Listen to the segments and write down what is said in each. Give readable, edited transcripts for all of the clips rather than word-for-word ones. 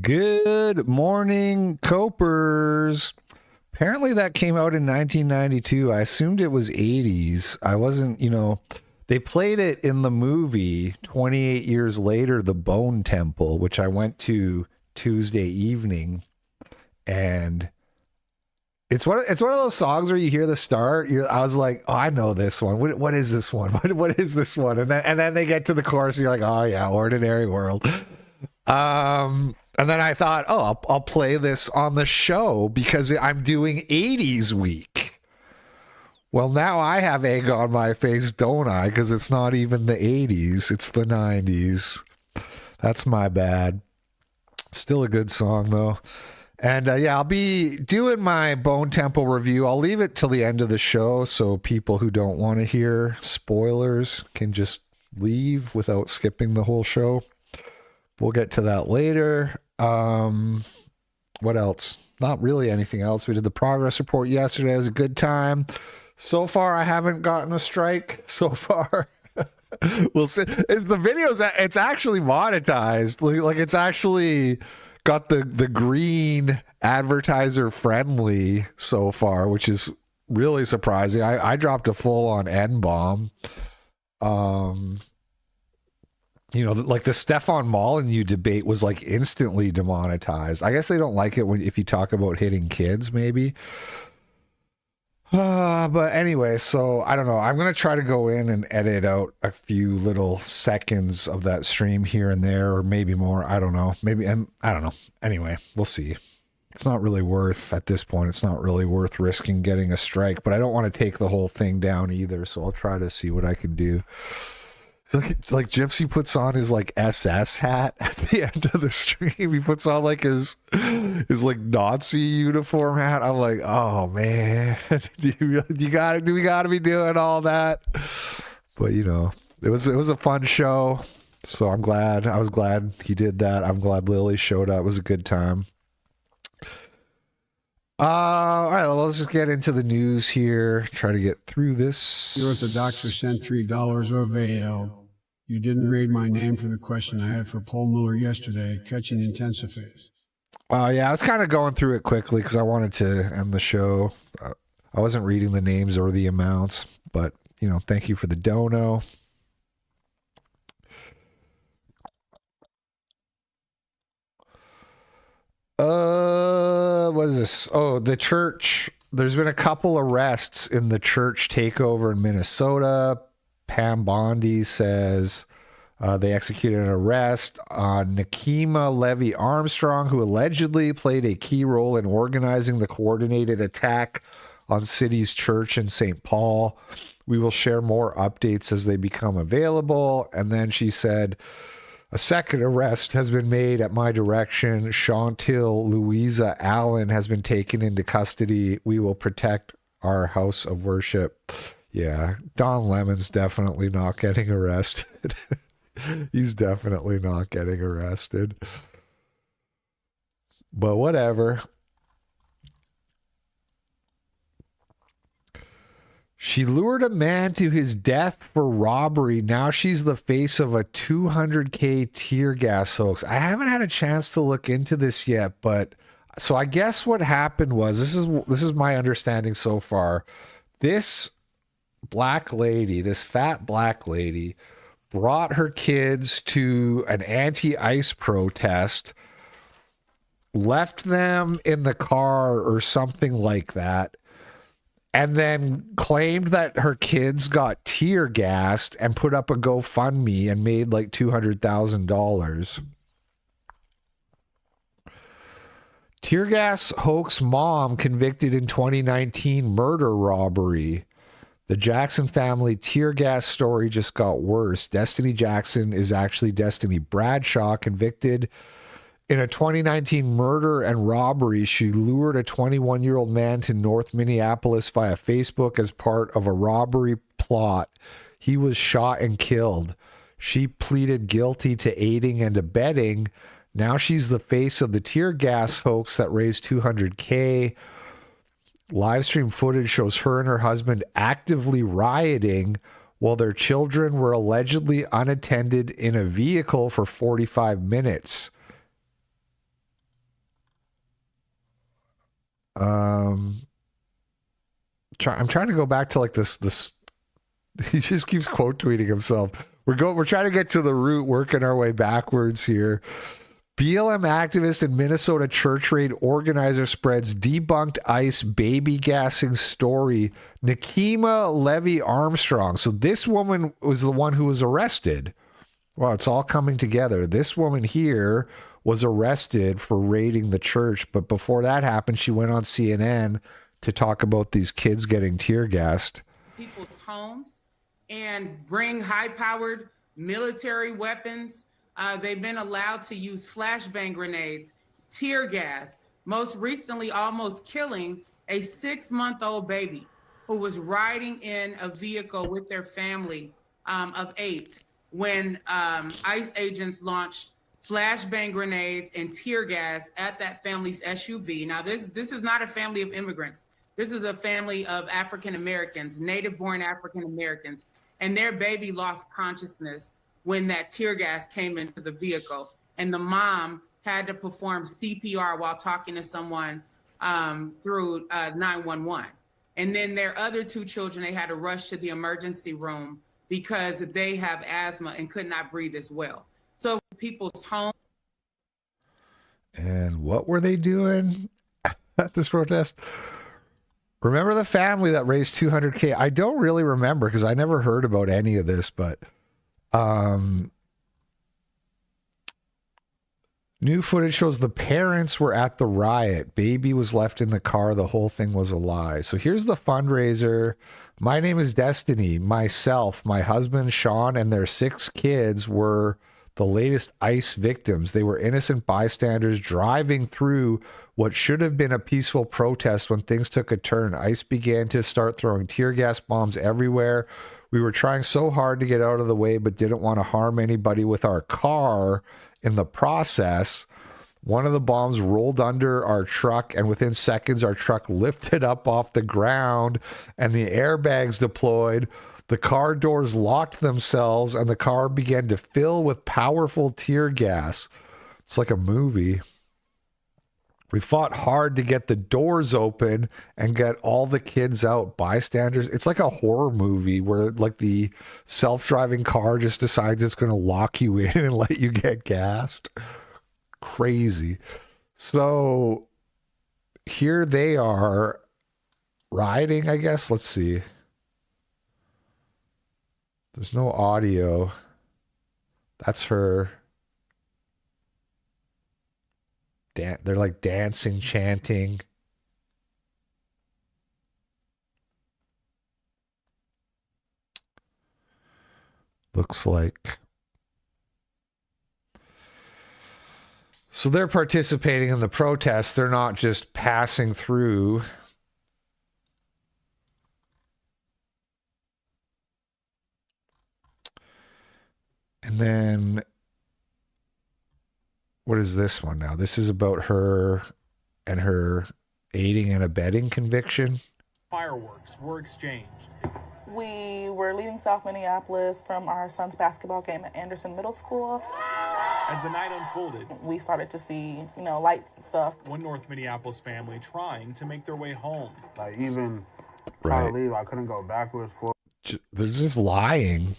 Good morning, Copers. Apparently that came out in 1992. I assumed it was 80s. I wasn't, they played it in the movie 28 years later, The Bone Temple, which I went to Tuesday evening. And it's one of those songs where you hear the start. I was like, oh, I know this one. What is this one? What is this one? And then they get to the chorus, and you're like, oh yeah, Ordinary World. And then I thought, oh, I'll play this on the show because I'm doing 80s week. Well, now I have egg on my face, don't I? Because it's not even the 80s. It's the 90s. That's my bad. Still a good song, though. And yeah, I'll be doing my Bone Temple review. I'll leave it till the end of the show so people who don't want to hear spoilers can just leave without skipping the whole show. We'll get to that later. What else? Not really anything else. We did the progress report yesterday. It was a good time. So far, I haven't gotten a strike. So far. We'll see. The videos, it's actually monetized. Like it's actually got the green advertiser friendly so far, which is really surprising. I dropped a full on N-bomb. Like the Stefan Molyneux debate was like instantly demonetized. I guess they don't like it if you talk about hitting kids, maybe. But anyway, so I don't know. I'm going to try to go in and edit out a few little seconds of that stream here and there, or maybe more. I don't know. Maybe, I don't know. Anyway, we'll see. It's not really worth, at this point, it's not really worth risking getting a strike, but I don't want to take the whole thing down either. So I'll try to see what I can do. It's like Gypsy puts on his like SS hat at the end of the stream. He puts on like his like Nazi uniform hat. I'm like, oh man, do we gotta be doing all that? But it was a fun show. So I was glad he did that. I'm glad Lily showed up. It was a good time. All right, well, let's just get into the news here. Try to get through this. The Orthodox sent $3 of AL. You didn't read my name for the question I had for Paul Muller yesterday. Catching intensifies. Yeah, I was kind of going through it quickly because I wanted to end the show. I wasn't reading the names or the amounts, but thank you for the dono. What is this? Oh, the church. There's been a couple arrests in the church takeover in Minnesota. Pam Bondi says they executed an arrest on Nakima Levy Armstrong, who allegedly played a key role in organizing the coordinated attack on City's church in St. Paul. We will share more updates as they become available. And then she said, a second arrest has been made at my direction. Chantil Louisa Allen has been taken into custody. We will protect our house of worship. Yeah, Don Lemon's definitely not getting arrested. He's definitely not getting arrested. But whatever. She lured a man to his death for robbery. Now she's the face of a $200K tear gas hoax. I haven't had a chance to look into this yet, but so I guess what happened was, this is my understanding so far. This black lady, this fat black lady, brought her kids to an anti-ICE protest, left them in the car or something like that, and then claimed that her kids got tear gassed and put up a GoFundMe and made like $200,000. Tear gas hoax mom convicted in 2019 murder robbery. The Jackson family tear gas story just got worse. Destiny Jackson is actually Destiny Bradshaw, convicted in a 2019 murder and robbery. She lured a 21-year-old man to North Minneapolis via Facebook as part of a robbery plot. He was shot and killed. She pleaded guilty to aiding and abetting. Now she's the face of the tear gas hoax that raised $200K. Live stream footage shows her and her husband actively rioting while their children were allegedly unattended in a vehicle for 45 minutes. I'm trying to go back to like this. He just keeps quote tweeting himself. We're trying to get to the root, working our way backwards here. BLM activist and Minnesota church raid organizer spreads debunked ICE baby gassing story. Nikema Levy Armstrong. So this woman was the one who was arrested. Wow, it's all coming together. This woman here was arrested for raiding the church, but before that happened, she went on CNN to talk about these kids getting tear gassed. People's homes and bring high-powered military weapons. They've been allowed to use flashbang grenades, tear gas, most recently almost killing a 6-month-old baby who was riding in a vehicle with their family of 8 when ICE agents launched flashbang grenades and tear gas at that family's SUV. Now, this is not a family of immigrants. This is a family of African Americans, native-born African Americans, and their baby lost consciousness when that tear gas came into the vehicle. And the mom had to perform CPR while talking to someone through 911. And then their other 2 children, they had to rush to the emergency room because they have asthma and could not breathe as well. So people's home. And what were they doing at this protest? Remember the family that raised $200K? I don't really remember because I never heard about any of this, but new footage shows the parents were at the riot. Baby was left in the car. The whole thing was a lie. So here's the fundraiser. My name is Destiny. Myself, my husband, Sean, and their 6 kids were the latest ICE victims. They were innocent bystanders driving through what should have been a peaceful protest when things took a turn. ICE began to start throwing tear gas bombs everywhere. We were trying so hard to get out of the way, but didn't want to harm anybody with our car in the process. One of the bombs rolled under our truck, and within seconds, our truck lifted up off the ground and the airbags deployed. The car doors locked themselves and the car began to fill with powerful tear gas. It's like a movie. We fought hard to get the doors open and get all the kids out. Bystanders. It's like a horror movie where like the self-driving car just decides it's going to lock you in and let you get gassed. Crazy. So here they are riding, I guess. Let's see. There's no audio. That's her. They're like dancing, chanting. Looks like. So they're participating in the protest. They're not just passing through. And then, what is this one now? This is about her and her aiding and abetting conviction. Fireworks were exchanged. We were leaving South Minneapolis from our son's basketball game at Anderson Middle School. As the night unfolded, we started to see, lights and stuff. One North Minneapolis family trying to make their way home. Like, even trying to leave, I couldn't go backwards. They're just lying.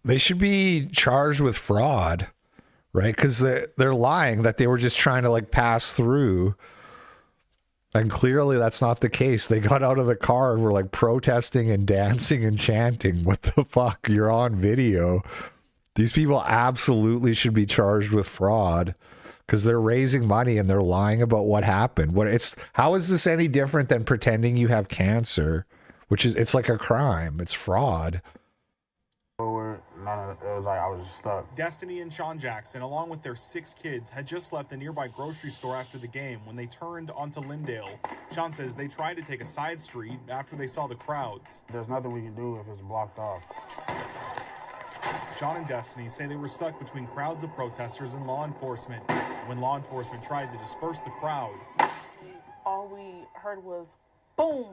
They should be charged with fraud, right? Because they're lying that they were just trying to like pass through. And clearly that's not the case. They got out of the car and were like protesting and dancing and chanting. What the fuck? You're on video. These people absolutely should be charged with fraud because they're raising money and they're lying about what happened. How is this any different than pretending you have cancer? It's like a crime. It's fraud. It was like I was stuck. Destiny and Sean Jackson, along with their 6 kids, had just left the nearby grocery store after the game when they turned onto Lyndale. Sean says they tried to take a side street after they saw the crowds. There's nothing we can do if it's blocked off. Sean and Destiny say they were stuck between crowds of protesters and law enforcement. When law enforcement tried to disperse the crowd, All we heard was boom.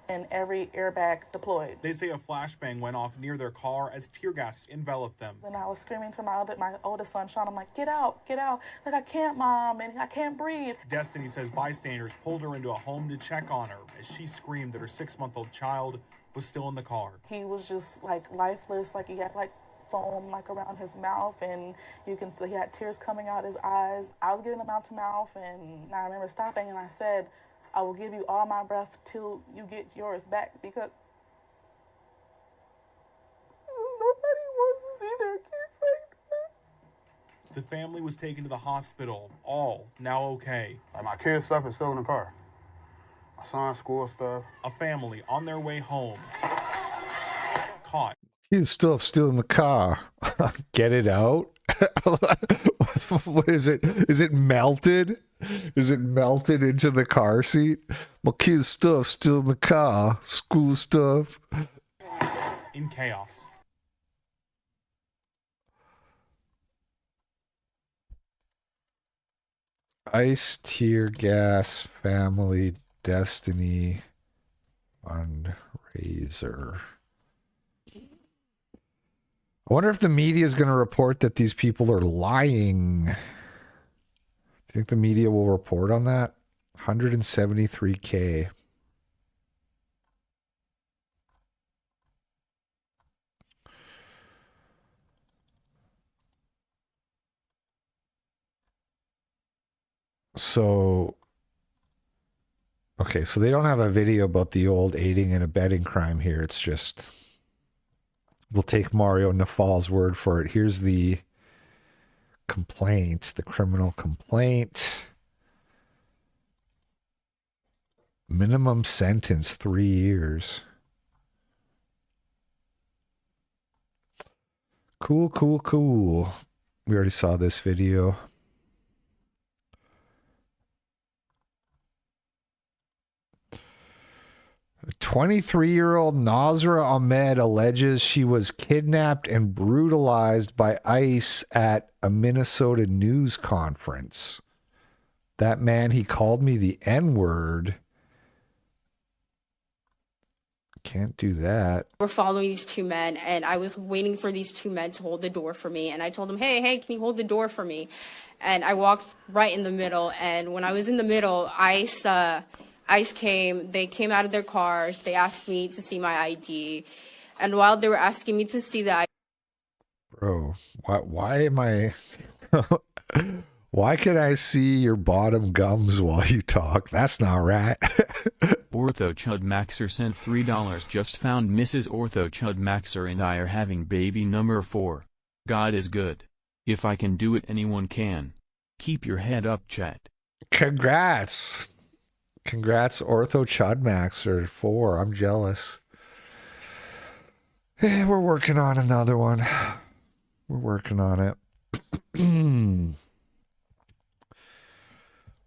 and every airbag deployed. They say a flashbang went off near their car as tear gas enveloped them. And I was screaming to my oldest son, Sean, I'm like, get out, like, I can't, Mom, and I can't breathe. Destiny says bystanders pulled her into a home to check on her as she screamed that her 6-month-old child was still in the car. He was just like lifeless, like he had like foam like around his mouth, and he had tears coming out his eyes. I was getting them out to mouth, and I remember stopping and I said, I will give you all my breath till you get yours back, because nobody wants to see their kids like that. The family was taken to the hospital, all now okay. Like, my kids' stuff is still in the car. My son's school stuff. A family on their way home, caught. His stuff still in the car. Get it out. What is it? Is it melted? Is it melted into the car seat? My kid's stuff still in the car. School stuff. In chaos. Ice, tear gas, family, destiny, fundraiser. I wonder if the media is going to report that these people are lying. Do you think the media will report on that? 173K. So, okay, so they don't have a video about the old aiding and abetting crime here. It's just, we'll take Mario Nafal's word for it. Here's the complaint, the criminal complaint. Minimum sentence, 3 years. Cool, cool, cool. We already saw this video. 23-year-old Nazra Ahmed alleges she was kidnapped and brutalized by ICE at a Minnesota news conference. That man, he called me the N-word. Can't do that. We're following these two men, and I was waiting for these two men to hold the door for me. And I told them, hey, can you hold the door for me? And I walked right in the middle. And when I was in the middle, ICE came. They came out of their cars. They asked me to see my ID. And while they were asking me to see the ID... Bro, why am I... Why can I see your bottom gums while you talk? That's not right. Ortho Chud Maxer sent $3. Just found Mrs. Ortho Chud Maxer and I are having baby number 4. God is good. If I can do it, anyone can. Keep your head up, chat. Congrats. Congrats, Ortho Chud Maxer 4. I'm jealous. We're working on another one. We're working on it.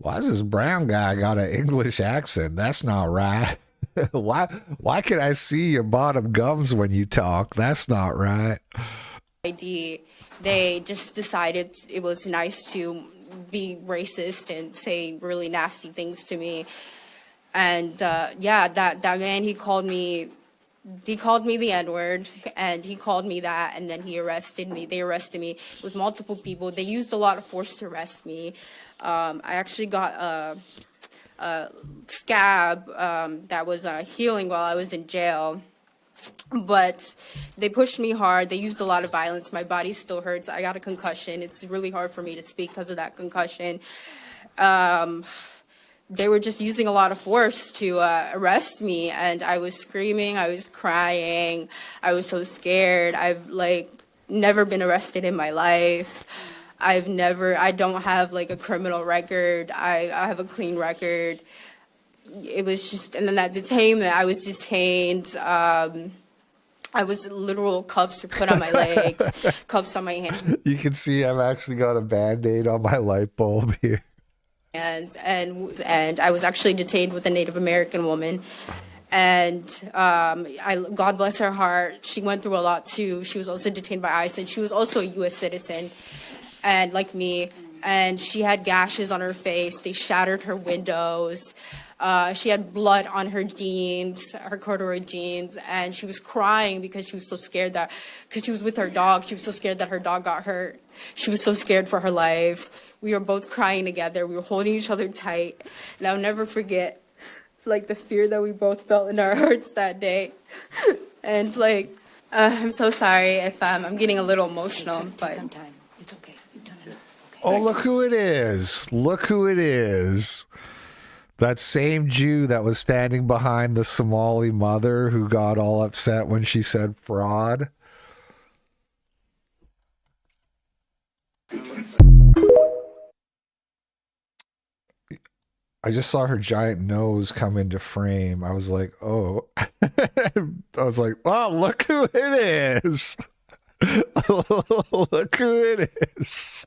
Why does this brown guy got an English accent? That's not right. Why can I see your bottom gums when you talk? That's not right. ID, they just decided it was nice to be racist and say really nasty things to me. And yeah, that man, he called me the N-word, and he called me that, and then he arrested me. They arrested me. It was multiple people. They used a lot of force to arrest me. I actually got a scab that was healing while I was in jail. But they pushed me hard. They used a lot of violence. My body still hurts. I got a concussion. It's really hard for me to speak because of that concussion. They were just using a lot of force to arrest me, and I was screaming, I was crying, I was so scared. I've never been arrested in my life. I don't have a criminal record. I have a clean record. It was just, and then that detainment, I was detained. I was literal cuffs were put on my legs, cuffs on my hands. You can see I've actually got a Band-Aid on my light bulb here. And I was actually detained with a Native American woman, and God bless her heart, she went through a lot too. She was also detained by ICE, and she was also a U.S. citizen, and like me, and she had gashes on her face. They shattered her windows. She had blood on her jeans, her corduroy jeans, and she was crying because she was so scared because she was with her dog, she was so scared that her dog got hurt. She was so scared for her life. We were both crying together. We were holding each other tight. And I'll never forget, like, the fear that we both felt in our hearts that day. And, like, I'm so sorry if I'm getting a little emotional. Take some time. It's okay. You've done enough. Okay. Oh, look who it is. Look who it is. That same Jew that was standing behind the Somali mother who got all upset when she said fraud. I just saw her giant nose come into frame. I was like, oh. I was like, oh, look who it is. Look who it is.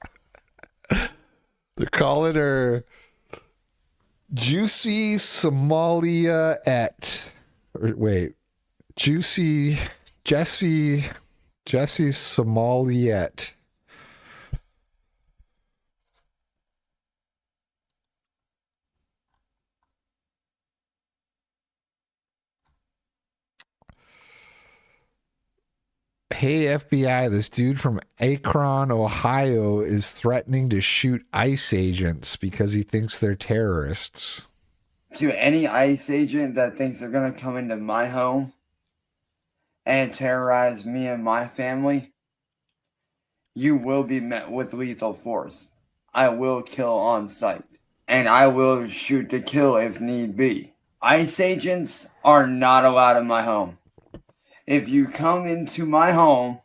They're calling her Juicy Somaliette. Or wait. Juicy Jessie Somaliette. Hey FBI, this dude from Akron, Ohio is threatening to shoot ICE agents because he thinks they're terrorists. To any ICE agent that thinks they're going to come into my home and terrorize me and my family, you will be met with lethal force. I will kill on sight, and I will shoot to kill if need be. ICE agents are not allowed in my home. If you come into my home...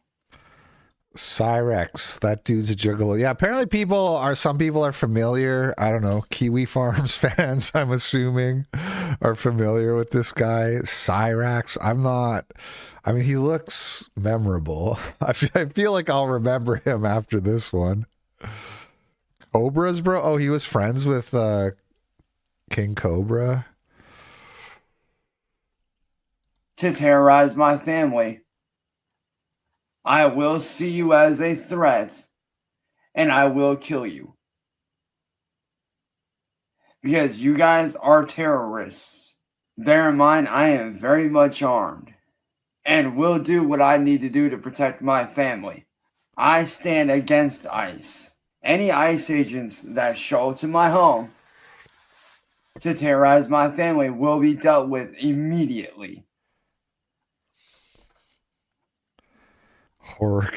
Cyrex, that dude's a juggalo. Yeah, apparently some people are familiar. I don't know, Kiwi Farms fans, I'm assuming, are familiar with this guy, Cyrex. I'm not. I mean, he looks memorable. I feel like I'll remember him after this one. Cobras, bro? Oh, he was friends with King Cobra? To terrorize my family. I will see you as a threat, and I will kill you. Because you guys are terrorists. Bear in mind, I am very much armed, and will do what I need to do to protect my family. I stand against ICE. Any ICE agents that show up to my home to terrorize my family will be dealt with immediately. Horror.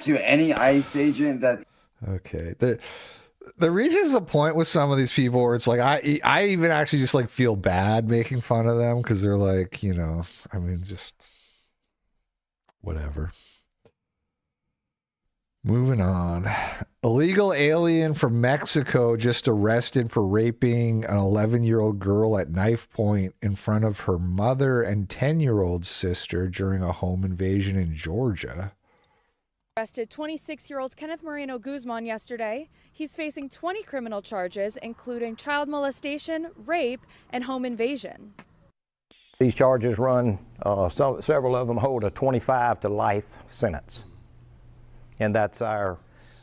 To any ICE agent that... Okay. The reaches a point with some of these people where it's like, I even actually just like feel bad making fun of them because they're like, you know, I mean, just whatever. Moving on. Illegal alien from Mexico just arrested for raping an 11-year-old girl at knife point in front of her mother and 10-year-old sister during a home invasion in Georgia. Arrested 26-year-old Kenneth Moreno Guzman yesterday. He's facing 20 criminal charges, including child molestation, rape, and home invasion. These charges run, several of them hold a 25 to life sentence. And that's our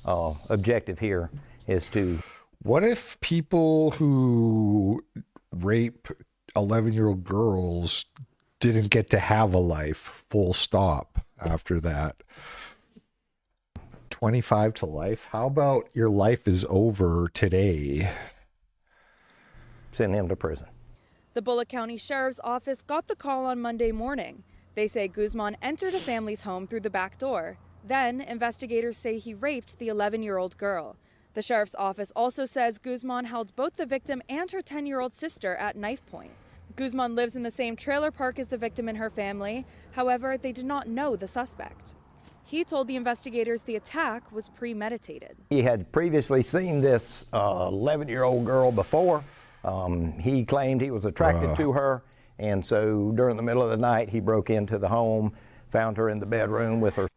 objective here, is to... What if people who rape 11-year-old girls didn't get to have a life, full stop, after that? 25 to life? How about your life is over today? Send him to prison. The Bullitt County Sheriff's Office got the call on Monday morning. They say Guzman entered a family's home through the back door. Then, investigators say he raped the 11-year-old girl. The sheriff's office also says Guzman held both the victim and her 10-year-old sister at knife point. Guzman lives in the same trailer park as the victim and her family. However, they did not know the suspect. He told the investigators the attack was premeditated. He had previously seen this 11-year-old girl before. He claimed he was attracted to her, and so during the middle of the night, he broke into the home, found her in the bedroom with her.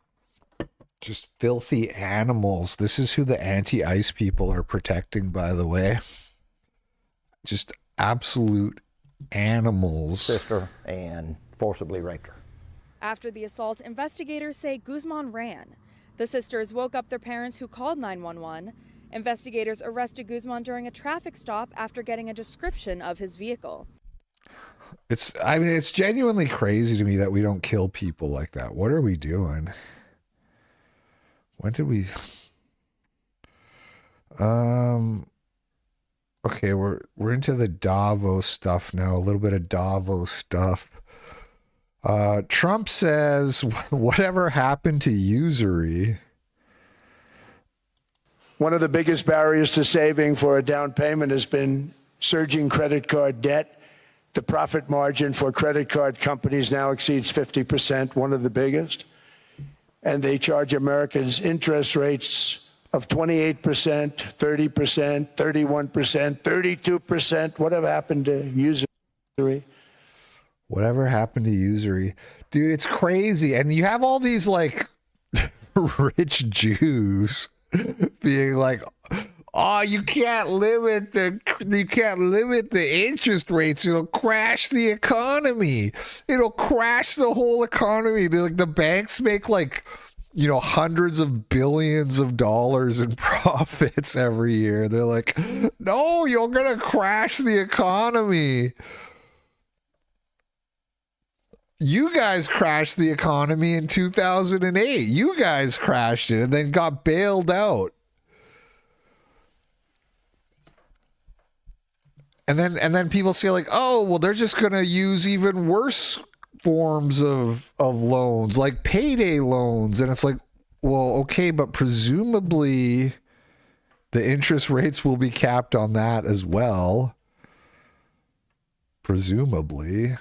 Just filthy animals. This is who the anti-ICE people are protecting, by the way. Just absolute animals. Sister, and forcibly raped her. After the assault, investigators say Guzman ran. The sisters woke up their parents, who called 911. Investigators arrested Guzman during a traffic stop after getting a description of his vehicle. It's genuinely crazy to me that we don't kill people like that. What are we doing? When did we... Okay, we're into the Davos stuff now, a little bit of Davos stuff. Trump says, whatever happened to usury? One of the biggest barriers to saving for a down payment has been surging credit card debt. The profit margin for credit card companies now exceeds 50%, one of the biggest. And they charge Americans interest rates of 28%, 30%, 31%, 32%. Whatever happened to usury? Whatever happened to usury? Dude, it's crazy. And you have all these like rich Jews being like, oh, you can't limit the interest rates. It'll crash the economy. It'll crash the whole economy. Like the banks make like, hundreds of billions of dollars in profits every year. They're like, no, you're gonna crash the economy. You guys crashed the economy in 2008. You guys crashed it and then got bailed out. And then people say like, oh, well, they're just going to use even worse forms of loans, like payday loans. And it's like, well, okay, but presumably the interest rates will be capped on that as well. Presumably.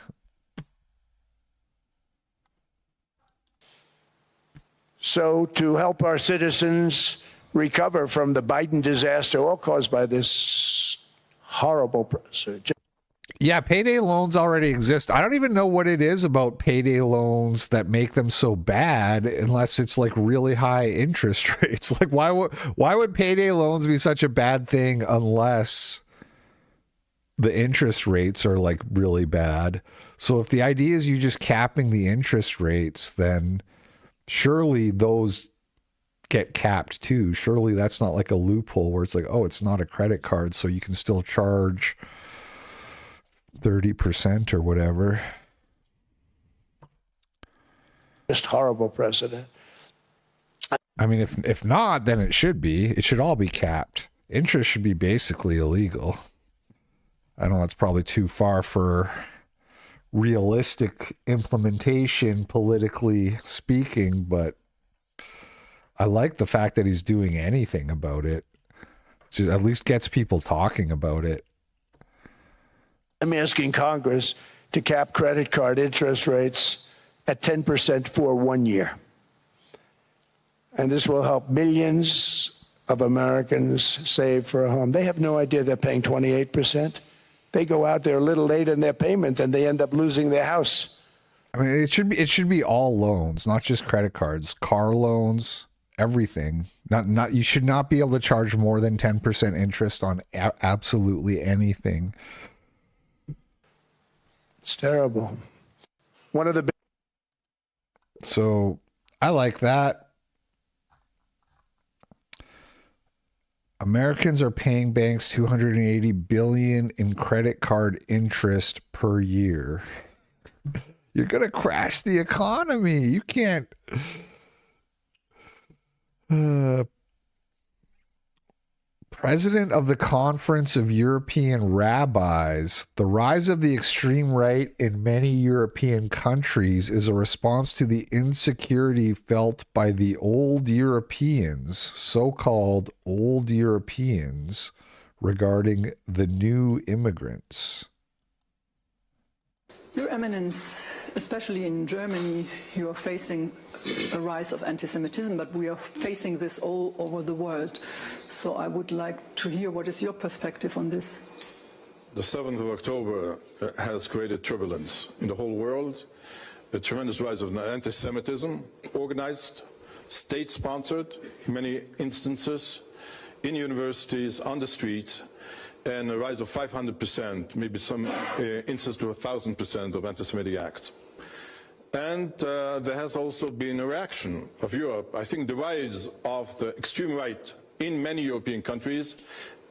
So to help our citizens recover from the Biden disaster, all caused by this horrible president. Yeah, payday loans already exist. I don't even know what it is about payday loans that make them so bad unless it's like really high interest rates. Like why would payday loans be such a bad thing unless the interest rates are like really bad? So if the idea is you just capping the interest rates, then surely those get capped too. Surely that's not like a loophole where it's like, oh, it's not a credit card, so you can still charge 30% or whatever. Just horrible precedent. I mean, if not, then it should be. It should all be capped. Interest should be basically illegal. I know that's probably too far for realistic implementation, politically speaking, but I like the fact that he's doing anything about it. Just at least gets people talking about it. I'm asking Congress to cap credit card interest rates at 10% for 1 year. And this will help millions of Americans save for a home. They have no idea they're paying 28%. They go out there a little late in their payment and they end up losing their house. I mean, it should be all loans, not just credit cards, car loans, everything. Not you should not be able to charge more than 10% interest on absolutely anything. It's terrible. One of the So I like that. Americans are paying banks $280 billion in credit card interest per year. You're going to crash the economy. You can't. President of the Conference of European Rabbis, the rise of the extreme right in many European countries is a response to the insecurity felt by the old Europeans, so-called old Europeans, regarding the new immigrants. Your Eminence, especially in Germany, you are facing a rise of anti-Semitism, but we are facing this all over the world. So I would like to hear what is your perspective on this. The 7th of October has created turbulence in the whole world, a tremendous rise of anti-Semitism, organized, state-sponsored in many instances, in universities, on the streets, and a rise of 500%, maybe some instances to 1,000% of anti-Semitic acts. And there has also been a reaction of Europe. I think the rise of the extreme right in many European countries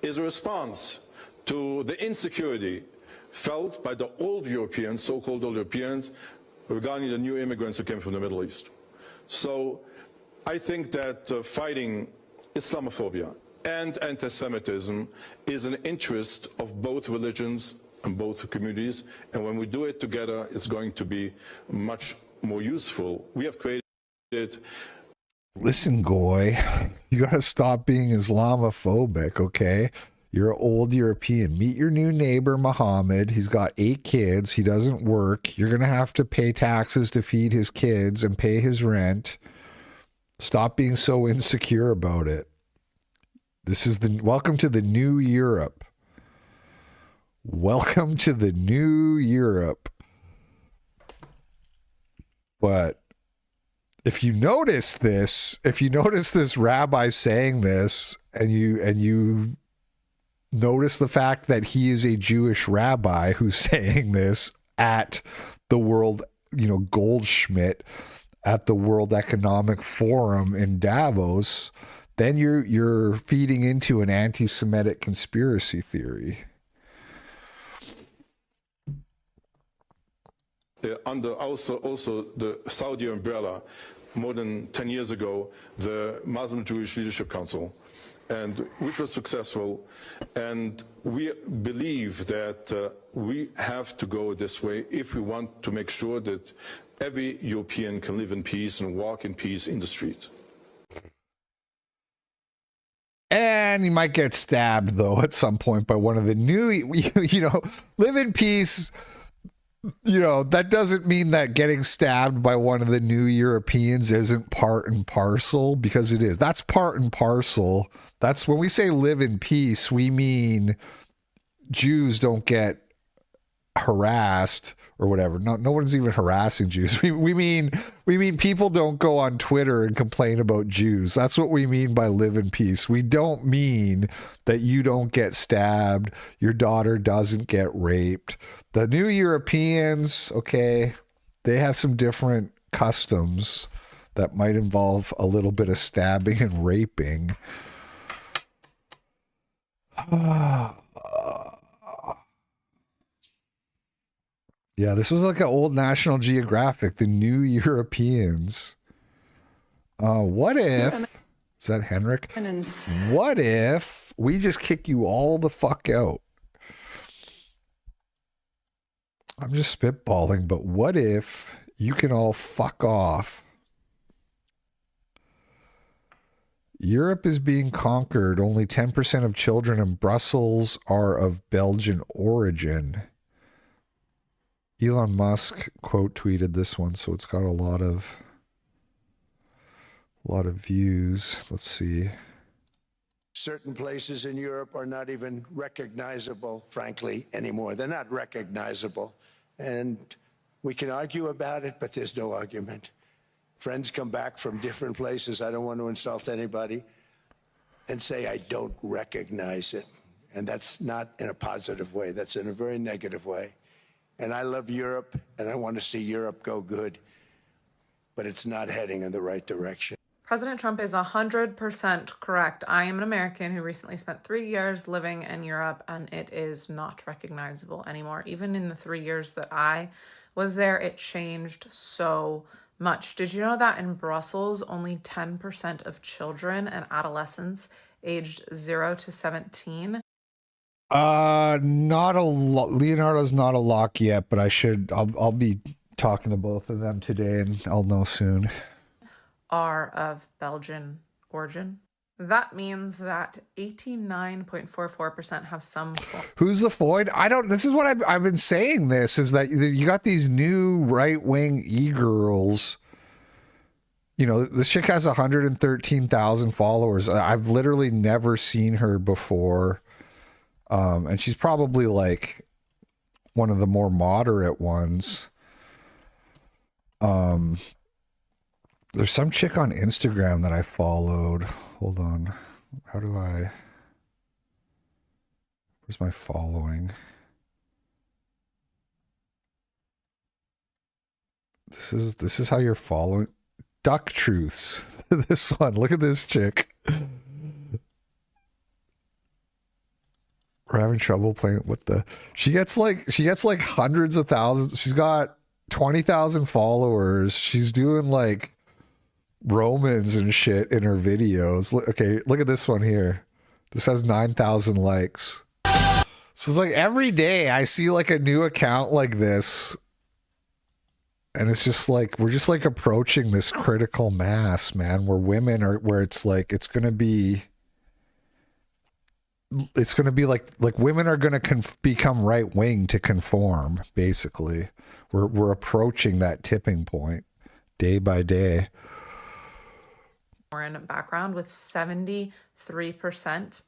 is a response to the insecurity felt by the old Europeans, so-called old Europeans, regarding the new immigrants who came from the Middle East. So I think that fighting Islamophobia and anti-Semitism is an interest of both religions and both communities, and when we do it together, it's going to be much more useful. We have created... Listen, Goy, you got to stop being Islamophobic, okay? You're an old European. Meet your new neighbor, Mohammed. He's got 8 kids. He doesn't work. You're going to have to pay taxes to feed his kids and pay his rent. Stop being so insecure about it. This is the welcome to the new Europe. Welcome to the new Europe. But if you notice this rabbi saying this, and you notice the fact that he is a Jewish rabbi who's saying this at the World, Goldschmidt at the World Economic Forum in Davos, then you're feeding into an anti-Semitic conspiracy theory. Under also the Saudi umbrella, more than 10 years ago, the Muslim Jewish Leadership Council, and which was successful. And we believe that we have to go this way if we want to make sure that every European can live in peace and walk in peace in the streets. And you might get stabbed, though, at some point by one of the new, live in peace. That doesn't mean that getting stabbed by one of the new Europeans isn't part and parcel, because it is. That's part and parcel. That's when we say live in peace, we mean Jews don't get harassed or whatever. No one's even harassing Jews. We mean people don't go on Twitter and complain about Jews. That's what we mean by live in peace. We don't mean that you don't get stabbed, your daughter doesn't get raped. The new Europeans, okay, they have some different customs that might involve a little bit of stabbing and raping. Yeah, this was like an old National Geographic, the new Europeans. What if, is that Henrik? What if we just kick you all the fuck out? I'm just spitballing, but what if you can all fuck off? Europe is being conquered. Only 10% of children in Brussels are of Belgian origin. Elon Musk quote tweeted this one, so it's got a lot of views. Let's see. Certain places in Europe are not even recognizable, frankly, anymore. They're not recognizable. And we can argue about it, but there's no argument. Friends come back from different places. I don't want to insult anybody and say I don't recognize it. And that's not in a positive way. That's in a very negative way. And I love Europe, and I want to see Europe go good, but it's not heading in the right direction. President Trump is 100% correct. I am an American who recently spent 3 years living in Europe, and it is not recognizable anymore. Even in the 3 years that I was there, it changed so much. Did you know that in Brussels, only 10% of children and adolescents aged 0 to 17 not a lot. Leonardo's not a lock yet, but I'll be talking to both of them today, and I'll know soon. are of Belgian origin? That means that 89.44% have some form. Who's the Floyd? This is what I've been saying this, is that you got these new right-wing e-girls. This chick has 113,000 followers. I've literally never seen her before. And she's probably like one of the more moderate ones. There's some chick on Instagram that I followed. Hold on. Where's my following? This is how you're following. Duck Truths. This one. Look at this chick. We're having trouble playing with the. She gets like hundreds of thousands. She's got 20,000 followers. She's doing like Romans and shit in her videos. Okay, look at this one here. This has 9,000 likes. So it's like every day I see like a new account like this, and it's just like we're just like approaching this critical mass, man. Where women are, where it's like it's gonna be like women are gonna become right wing to conform. Basically, we're approaching that tipping point day by day. Foreign background, with 73%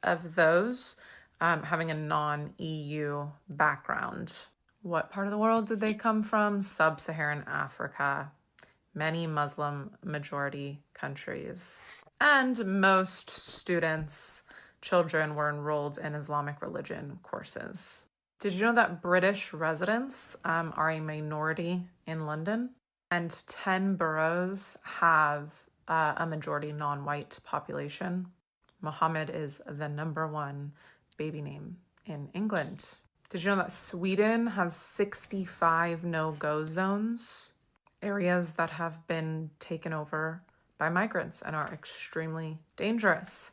of those having a non-EU background. What part of the world did they come from? Sub-Saharan Africa, many Muslim majority countries. And most students, children, were enrolled in Islamic religion courses. Did you know that British residents are a minority in London? And 10 boroughs have a majority non-white population. Mohammed is the #1 baby name in England. Did you know that Sweden has 65 no-go zones, areas that have been taken over by migrants and are extremely dangerous?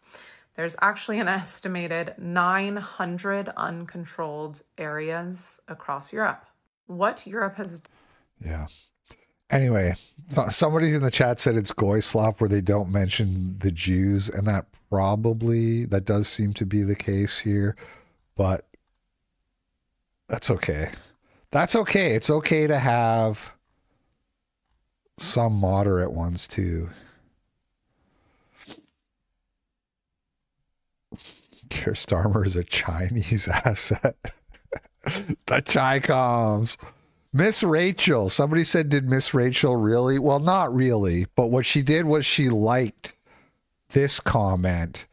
There's actually an estimated 900 uncontrolled areas across Europe. What Europe has... Yeah. Anyway, somebody in the chat said it's goy slop where they don't mention the Jews, and that does seem to be the case here, but that's okay. That's okay. It's okay to have some moderate ones too. Keir Starmer is a Chinese asset. The Chi-Coms. Miss Rachel. Somebody said, did Miss Rachel really? Well, not really. But what she did was she liked this comment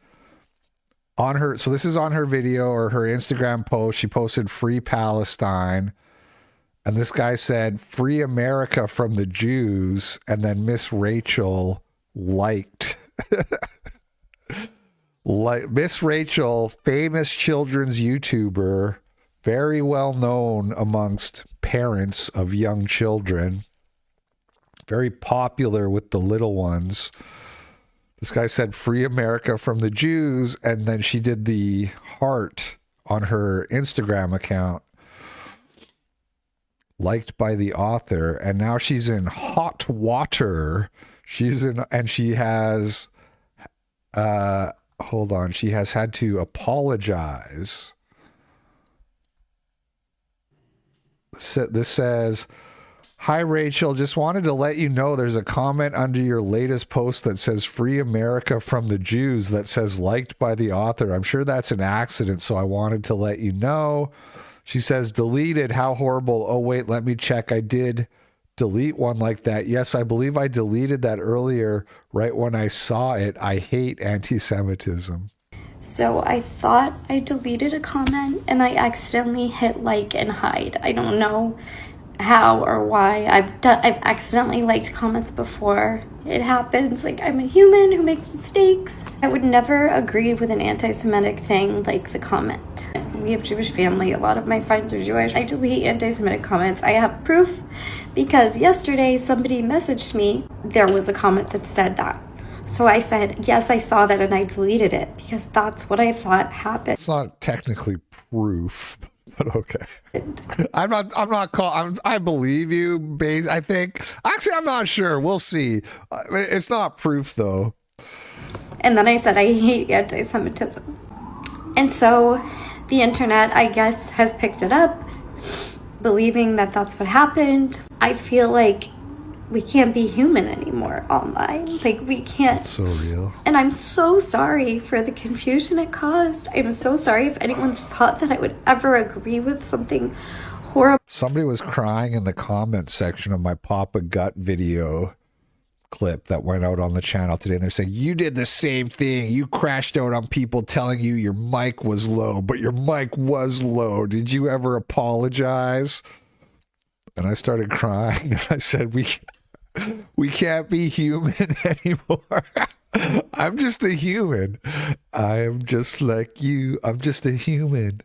on her. So this is on her video or her Instagram post. She posted Free Palestine. And this guy said, Free America from the Jews. And then Miss Rachel liked. Like Miss Rachel, famous children's YouTuber, very well known amongst parents of young children, very popular with the little ones. This guy said Free America from the Jews, and then she did the heart on her Instagram account, liked by the author, and now she's in hot water. And she has hold on, she has had to apologize. This says, hi Rachel, just wanted to let you know there's a comment under your latest post that says Free America from the Jews that says liked by the author. I'm sure that's an accident, so I wanted to let you know. She says deleted, how horrible. Oh wait, let me check. I did delete one like that. Yes, I believe I deleted that earlier right when I saw it. I hate anti-Semitism. So I thought I deleted a comment and I accidentally hit like and hide. I don't know how or why. I've accidentally liked comments before. It happens. Like, I'm a human who makes mistakes. I would never agree with an anti-Semitic thing like the comment. We have a Jewish family. A lot of my friends are Jewish. I delete anti-Semitic comments. I have proof because yesterday somebody messaged me. There was a comment that said that. So I said, yes, I saw that and I deleted it because that's what I thought happened. It's not technically proof, but okay. I believe you, I think. Actually, I'm not sure. We'll see. It's not proof though. And then I said, I hate anti-Semitism. And so the internet, I guess, has picked it up, believing that that's what happened. I feel like we can't be human anymore online. Like, we can't. That's so real. And I'm so sorry for the confusion it caused. I'm so sorry if anyone thought that I would ever agree with something horrible. Somebody was crying in the comments section of my Papa Gut video clip that went out on the channel today, and they're saying, you did the same thing. You crashed out on people telling you your mic was low, but your mic was low. Did you ever apologize? And I started crying, and I said, we can't be human anymore. I'm just a human. I am just like you. I'm just a human.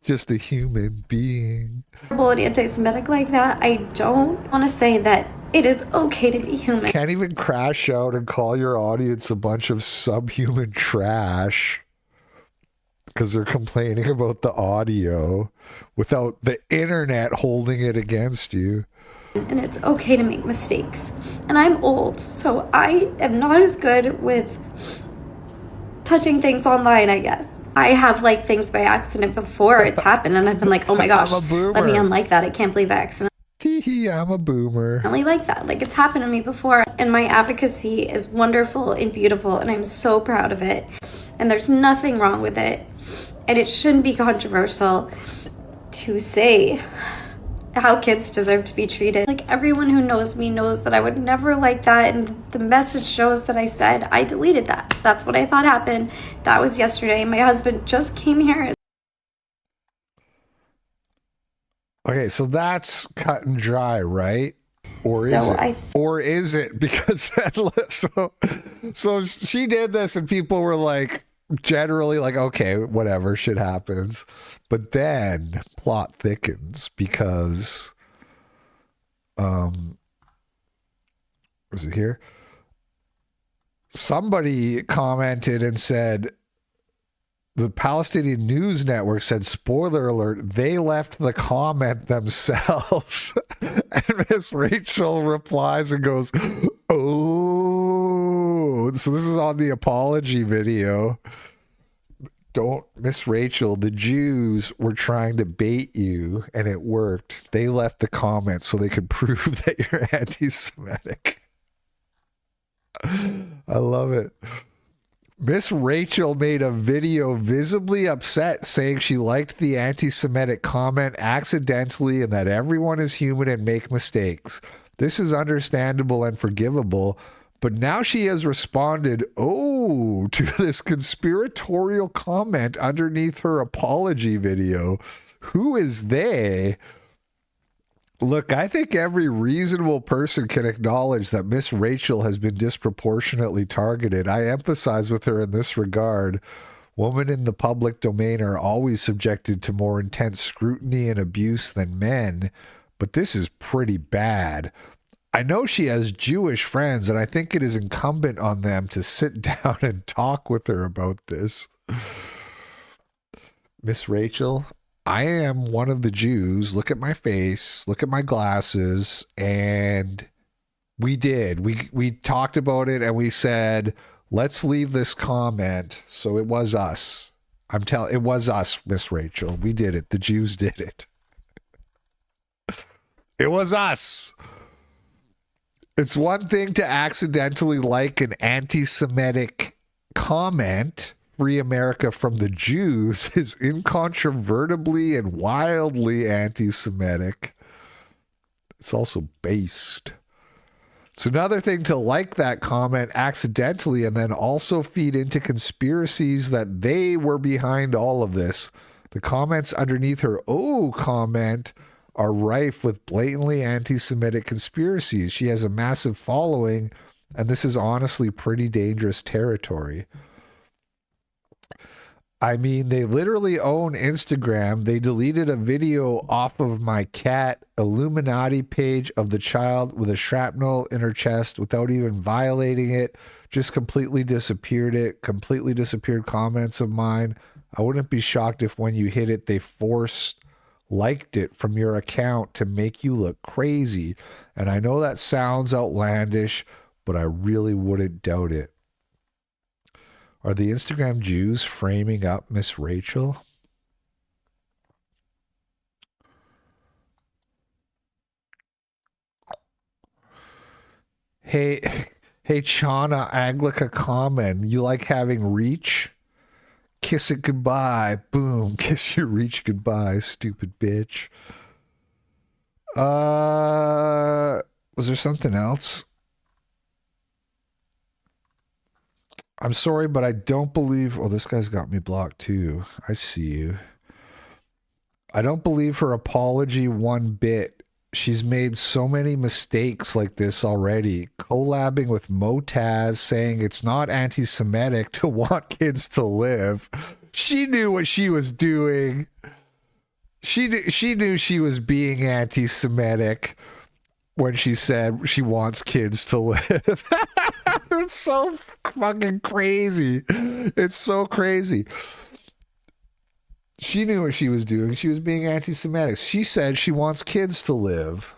Just a human being. And anti-Semitic like that, I don't want to say that it is okay to be human. Can't even crash out and call your audience a bunch of subhuman trash because they're complaining about the audio without the internet holding it against you. And it's okay to make mistakes. And I'm old, so I am not as good with touching things online, I guess. I have liked things by accident before it's happened, and I've been like, oh my gosh, let me unlike that. I can't believe I accidentally. Tee-hee, I'm a boomer. I like that. Like, it's happened to me before. And my advocacy is wonderful and beautiful, and I'm so proud of it. And there's nothing wrong with it. And it shouldn't be controversial to say how kids deserve to be treated. Like, everyone who knows me knows that I would never like that, and the message shows that I said I deleted that. That's what I thought happened. That was yesterday. My husband just came here. Okay, so that's cut and dry, right? Or is it? Or is it? Because so she did this, and people were like, generally like, okay, whatever, shit happens. But then plot thickens because was it here? Somebody commented and said, the Palestinian News Network said, spoiler alert, they left the comment themselves. And Miss Rachel replies and goes, oh, so this is on the apology video. Don't, Miss Rachel, the Jews were trying to bait you and it worked. They left the comment so they could prove that you're anti-Semitic. I love it. Miss Rachel made a video visibly upset saying she liked the anti-Semitic comment accidentally and that everyone is human and make mistakes. This is understandable and forgivable, but now she has responded, oh, to this conspiratorial comment underneath her apology video. Who is they? Look, I think every reasonable person can acknowledge that Miss Rachel has been disproportionately targeted. I empathize with her in this regard. Women in the public domain are always subjected to more intense scrutiny and abuse than men, but this is pretty bad. I know she has Jewish friends, and I think it is incumbent on them to sit down and talk with her about this. Miss Rachel, I am one of the Jews. Look at my face, look at my glasses, and we talked about it, and we said, let's leave this comment. So it was us. It was us, Miss Rachel. We did it. The Jews did it. It was us. It's one thing to accidentally like an anti-Semitic comment. Free America from the Jews is incontrovertibly and wildly anti-Semitic. It's also based. It's another thing to like that comment accidentally and then also feed into conspiracies that they were behind all of this. The comments underneath her "oh" comment are rife with blatantly anti-Semitic conspiracies. She has a massive following, and this is honestly pretty dangerous territory. I mean, they literally own Instagram. They deleted a video off of my cat Illuminati page of the child with a shrapnel in her chest without even violating it. Just completely disappeared it. Completely disappeared comments of mine. I wouldn't be shocked if when you hit it, they liked it from your account to make you look crazy. And I know that sounds outlandish, but I really wouldn't doubt it. Are the Instagram Jews framing up Miss Rachel? Hey, Chana Anglica Common, you like having reach? Kiss it goodbye. Boom. Kiss your reach goodbye, stupid bitch. Was there something else? I'm sorry, but I don't believe... Oh, this guy's got me blocked too. I see you. I don't believe her apology one bit. She's made so many mistakes like this already. Collabing with Motaz, saying it's not anti-Semitic to want kids to live. She knew what she was doing. She knew she was being anti-Semitic when she said she wants kids to live. It's so fucking crazy. It's so crazy. She knew what she was doing. She was being anti-Semitic. She said she wants kids to live.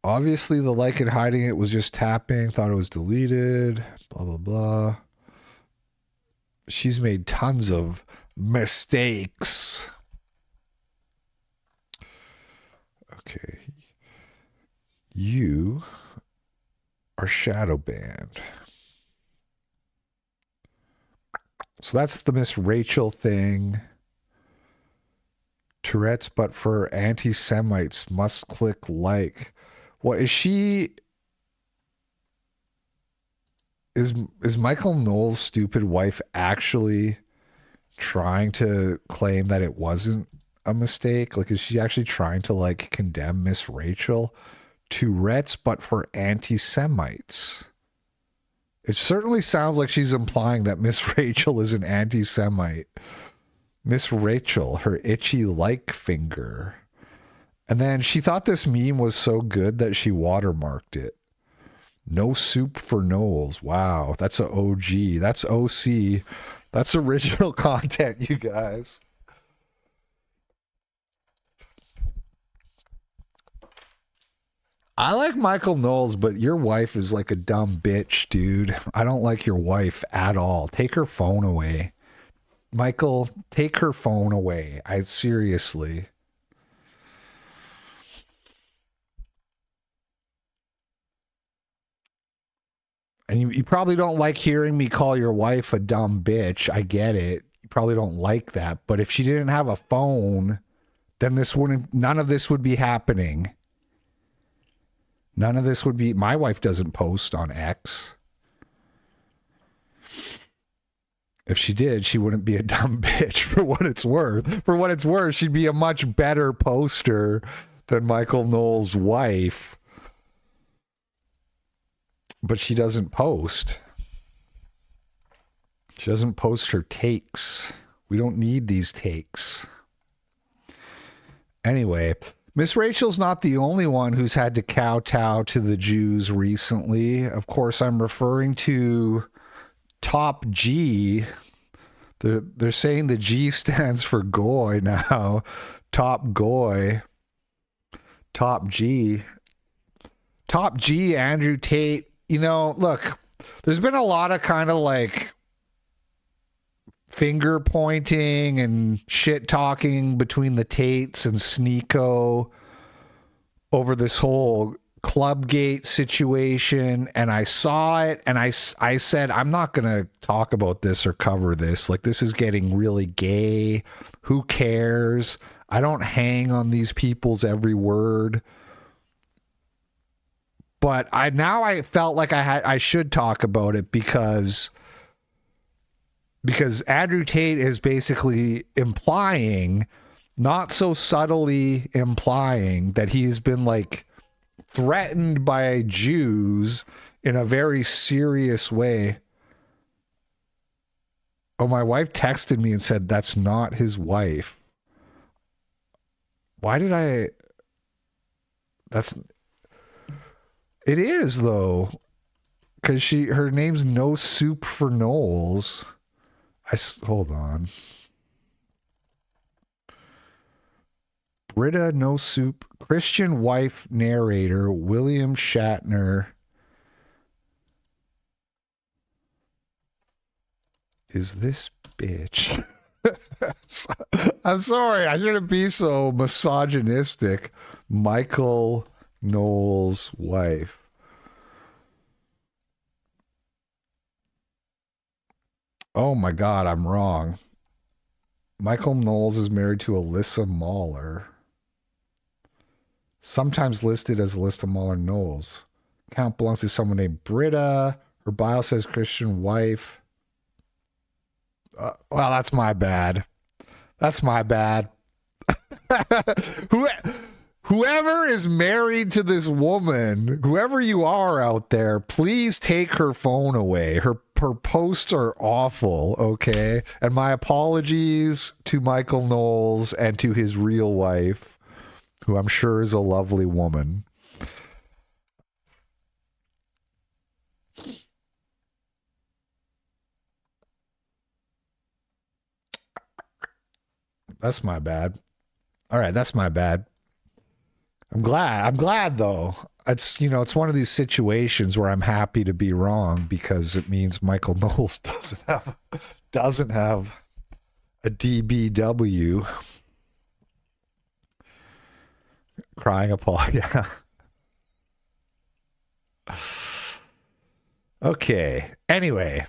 Obviously, the like and hiding it was just tapping. Thought it was deleted. Blah, blah, blah. She's made tons of mistakes. Okay. You are shadow banned. So that's the Miss Rachel thing. Tourette's, but for anti-Semites, must click like. What is she? Is Michael Knowles' stupid wife actually trying to claim that it wasn't a mistake? Like, is she actually trying to like condemn Miss Rachel? Tourette's, but for anti-Semites. It certainly sounds like she's implying that Miss Rachel is an anti-Semite. Miss Rachel, her itchy like finger. And then she thought this meme was so good that she watermarked it. No soup for Knowles. Wow, that's a OG. That's OC. That's original content, you guys. I like Michael Knowles, but your wife is like a dumb bitch, dude. I don't like your wife at all. Take her phone away. Michael, take her phone away. Seriously. And you probably don't like hearing me call your wife a dumb bitch. I get it. You probably don't like that. But if she didn't have a phone, then none of this would be happening. None of this would be. My wife doesn't post on X. If she did, she wouldn't be a dumb bitch for what it's worth. For what it's worth, she'd be a much better poster than Michael Knowles' wife. But she doesn't post. She doesn't post her takes. We don't need these takes. Anyway, Miss Rachel's not the only one who's had to kowtow to the Jews recently. Of course, I'm referring to Top G. They're saying the G stands for Goy now. Top Goy. Top G. Top G, Andrew Tate. You know, look, there's been a lot of kind of like finger pointing and shit talking between the Tates and Sneeko over this whole Clubgate situation, and I saw it and I said, I'm not going to talk about this or cover this. Like, this is getting really gay. Who cares? I don't hang on these people's every word. But I felt like I should talk about it because Andrew Tate is basically implying, not so subtly implying, that he has been like threatened by Jews in a very serious way. Oh, my wife texted me and said that's not his wife. Why did I? It is though, because her name's No Soup for Knowles. Hold on. Britta No Soup, Christian wife narrator, William Shatner. Is this bitch? I'm sorry, I shouldn't be so misogynistic. Michael Knowles' wife. Oh my God, I'm wrong. Michael Knowles is married to Alyssa Mahler. Sometimes listed as Alyssa Mahler Knowles. Account belongs to someone named Britta. Her bio says Christian wife. Well, that's my bad. That's my bad. Whoever is married to this woman, whoever you are out there, please take her phone away. Her posts are awful, okay? And my apologies to Michael Knowles and to his real wife, who I'm sure is a lovely woman. That's my bad. All right, that's my bad. I'm glad though. It's, you know, it's one of these situations where I'm happy to be wrong because it means Michael Knowles doesn't have a DBW. Crying apology. Yeah. Okay. Anyway,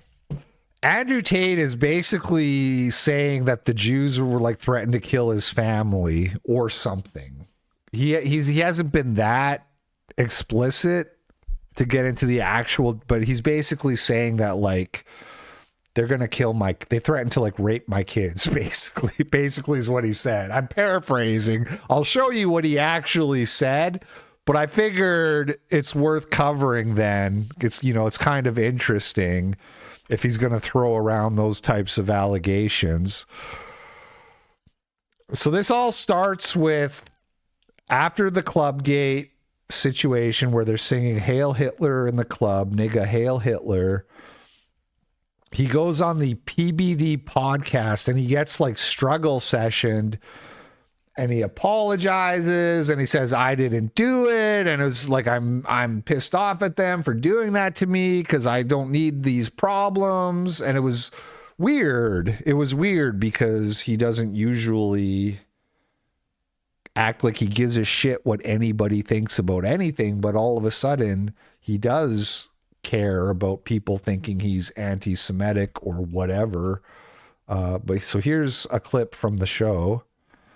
Andrew Tate is basically saying that the Jews were like threatened to kill his family or something. He hasn't been that explicit to get into the actual, but he's basically saying that like they're gonna kill they threatened to like rape my kids. Basically is what he said. I'm paraphrasing. I'll show you what he actually said, but I figured it's worth covering. Then it's, you know, it's kind of interesting if he's going to throw around those types of allegations. So this all starts with after the Clubgate situation where they're singing Hail Hitler in the club, nigga, Hail Hitler. He goes on the PBD podcast and he gets like struggle sessioned and he apologizes and he says, I didn't do it. And it was like, I'm pissed off at them for doing that to me because I don't need these problems. And it was weird. It was weird because he doesn't usually act like he gives a shit what anybody thinks about anything. But all of a sudden he does care about people thinking he's anti-Semitic or whatever. But so here's a clip from the show.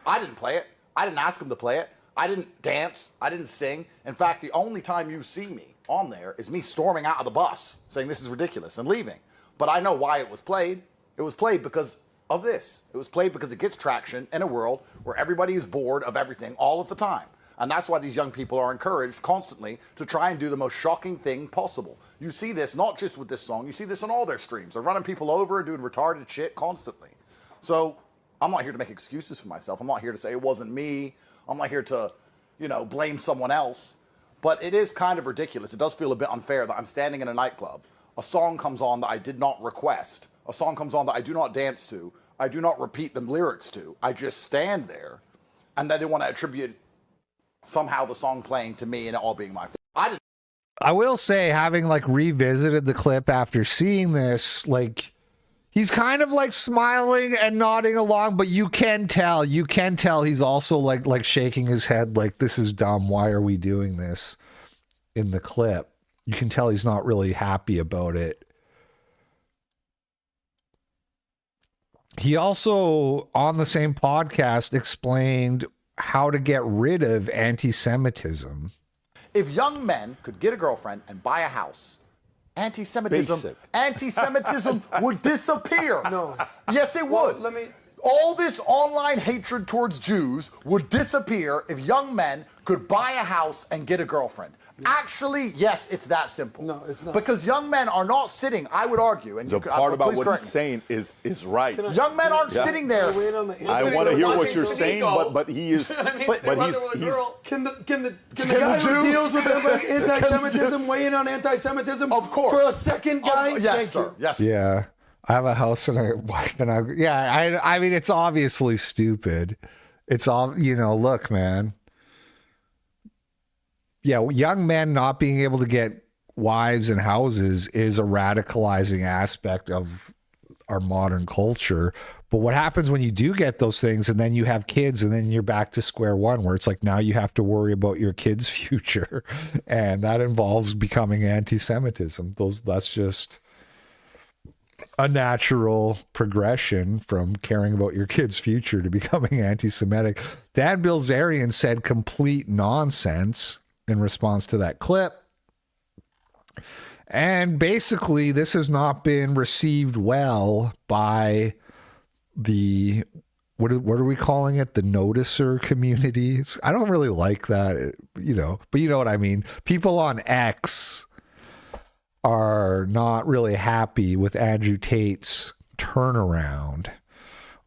I didn't play it. I didn't ask him to play it. I didn't dance. I didn't sing. In fact, the only time you see me on there is me storming out of the bus saying this is ridiculous and leaving. But I know why it was played. It was played because of this. It was played because it gets traction in a world where everybody is bored of everything all of the time. And that's why these young people are encouraged constantly to try and do the most shocking thing possible. You see this not just with this song. You see this on all their streams. They're running people over and doing retarded shit constantly. So I'm not here to make excuses for myself. I'm not here to say it wasn't me. I'm not here to, you know, blame someone else. But it is kind of ridiculous. It does feel a bit unfair that I'm standing in a nightclub. A song comes on that I did not request. A song comes on that I do not dance to. I do not repeat the lyrics to. I just stand there. And then they want to attribute somehow the song playing to me and it all being my fault. I will say, having like revisited the clip after seeing this, like, he's kind of like smiling and nodding along, but you can tell he's also like shaking his head like, this is dumb. Why are we doing this in the clip? You can tell he's not really happy about it. He also, on the same podcast, explained how to get rid of anti-Semitism. If young men could get a girlfriend and buy a house, anti-Semitism would disappear. No. Yes, it would. All this online hatred towards Jews would disappear if young men could buy a house and get a girlfriend. Actually, yes, it's that simple. No, it's not. Because young men are not sitting, I would argue, and the part about what he's saying is right. Young men aren't sitting there. I want to hear what you're saying, but he is. But he's. Can the guy who deals with anti-Semitism weigh in on anti-Semitism? Of course. For a second, guy. Yes, sir. Yes. Yeah, I have a house and a wife, and I mean, it's obviously stupid. It's all, you know. Look, man. Yeah, young men not being able to get wives and houses is a radicalizing aspect of our modern culture. But what happens when you do get those things and then you have kids and then you're back to square one where it's like now you have to worry about your kids' future. And that involves becoming anti-Semitism. That's just a natural progression from caring about your kid's future to becoming anti-Semitic. Dan Bilzerian said complete nonsense in response to that clip. And basically, this has not been received well by the, what are we calling it? The noticer communities. I don't really like that, but you know what I mean? People on X are not really happy with Andrew Tate's turnaround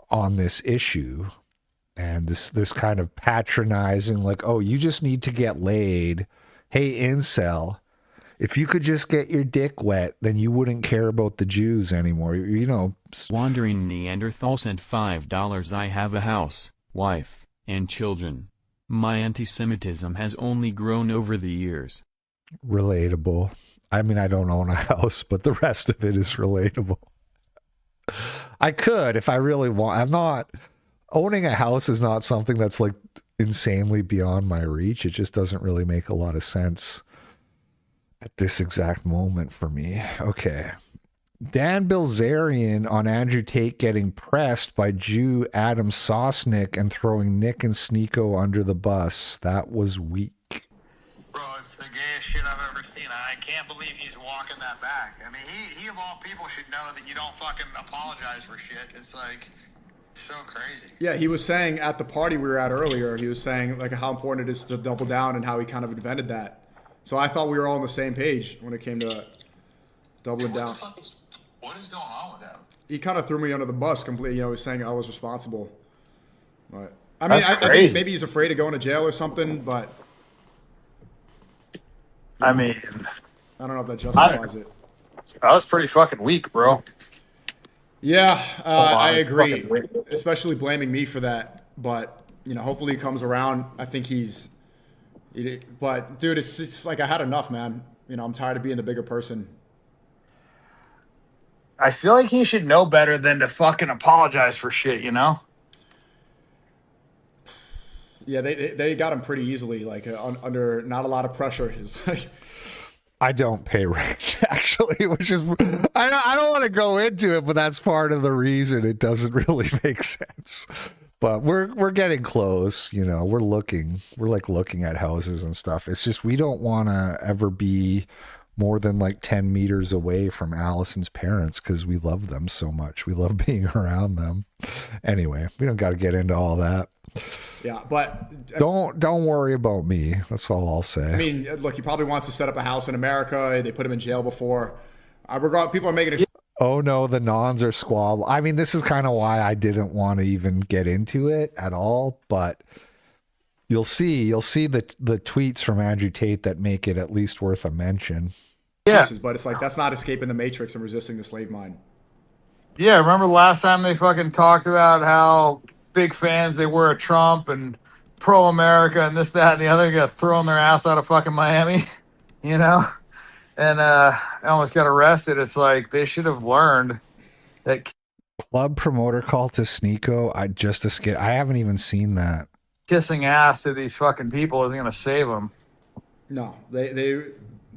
on this issue. And this kind of patronizing, like, oh, you just need to get laid. Hey, incel, if you could just get your dick wet, then you wouldn't care about the Jews anymore. Wandering Neanderthal sent $5. I have a house, wife, and children. My anti-Semitism has only grown over the years. Relatable. I mean, I don't own a house, but the rest of it is relatable. I could if I really want. I'm not. Owning a house is not something that's like insanely beyond my reach. It just doesn't really make a lot of sense at this exact moment for me. Okay. Dan Bilzerian on Andrew Tate getting pressed by Jew Adam Sosnick and throwing Nick and Sneeko under the bus. That was weak. Bro, it's the gayest shit I've ever seen. I can't believe he's walking that back. I mean, he of all people should know that you don't fucking apologize for shit. It's like so crazy. Yeah, he was saying at the party we were at earlier, he was saying like how important it is to double down and how he kind of invented that. So I thought we were all on the same page when it came to doubling down. What is going on with that? He kind of threw me under the bus completely. He was saying I was responsible. But I mean, I think maybe he's afraid of going to jail or something, but I mean, I don't know if that justifies it. That was pretty fucking weak, bro. Yeah, I agree. Especially blaming me for that. But, hopefully he comes around. I think but dude, it's like I had enough, man. I'm tired of being the bigger person. I feel like he should know better than to fucking apologize for shit, Yeah, they got him pretty easily, like under not a lot of pressure. I don't pay rent, actually, which is, I don't want to go into it, but that's part of the reason it doesn't really make sense. But we're getting close, we're looking at houses and stuff. It's just, we don't want to ever be more than like 10 meters away from Allison's parents because we love them so much. We love being around them. Anyway, we don't got to get into all that. Yeah, but don't worry about me. That's all I'll say. I mean, look, he probably wants to set up a house in America. They put him in jail before. People are making it. Oh no, the nons are squabble. I mean, this is kind of why I didn't want to even get into it at all. But you'll see the tweets from Andrew Tate that make it at least worth a mention. Yeah, but it's like that's not escaping the matrix and resisting the slave mine. Yeah, remember the last time they fucking talked about how big fans they were of Trump and pro-America and this, that, and the other, got thrown their ass out of fucking Miami, and almost got arrested. It's like they should have learned that. Club promoter call to Sneeko. I haven't even seen that. Kissing ass to these fucking people isn't going to save them. No, they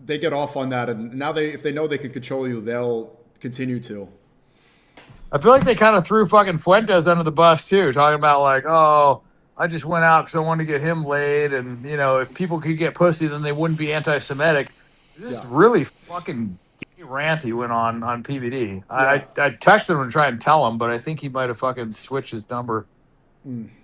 get off on that, and now if they know they can control you, they'll continue to. I feel like they kind of threw fucking Fuentes under the bus too, talking about like, oh, I just went out because I wanted to get him laid, and if people could get pussy, then they wouldn't be anti-Semitic. Just really fucking rant he went on PBD. Yeah. I texted him and tried and tell him, but I think he might have fucking switched his number.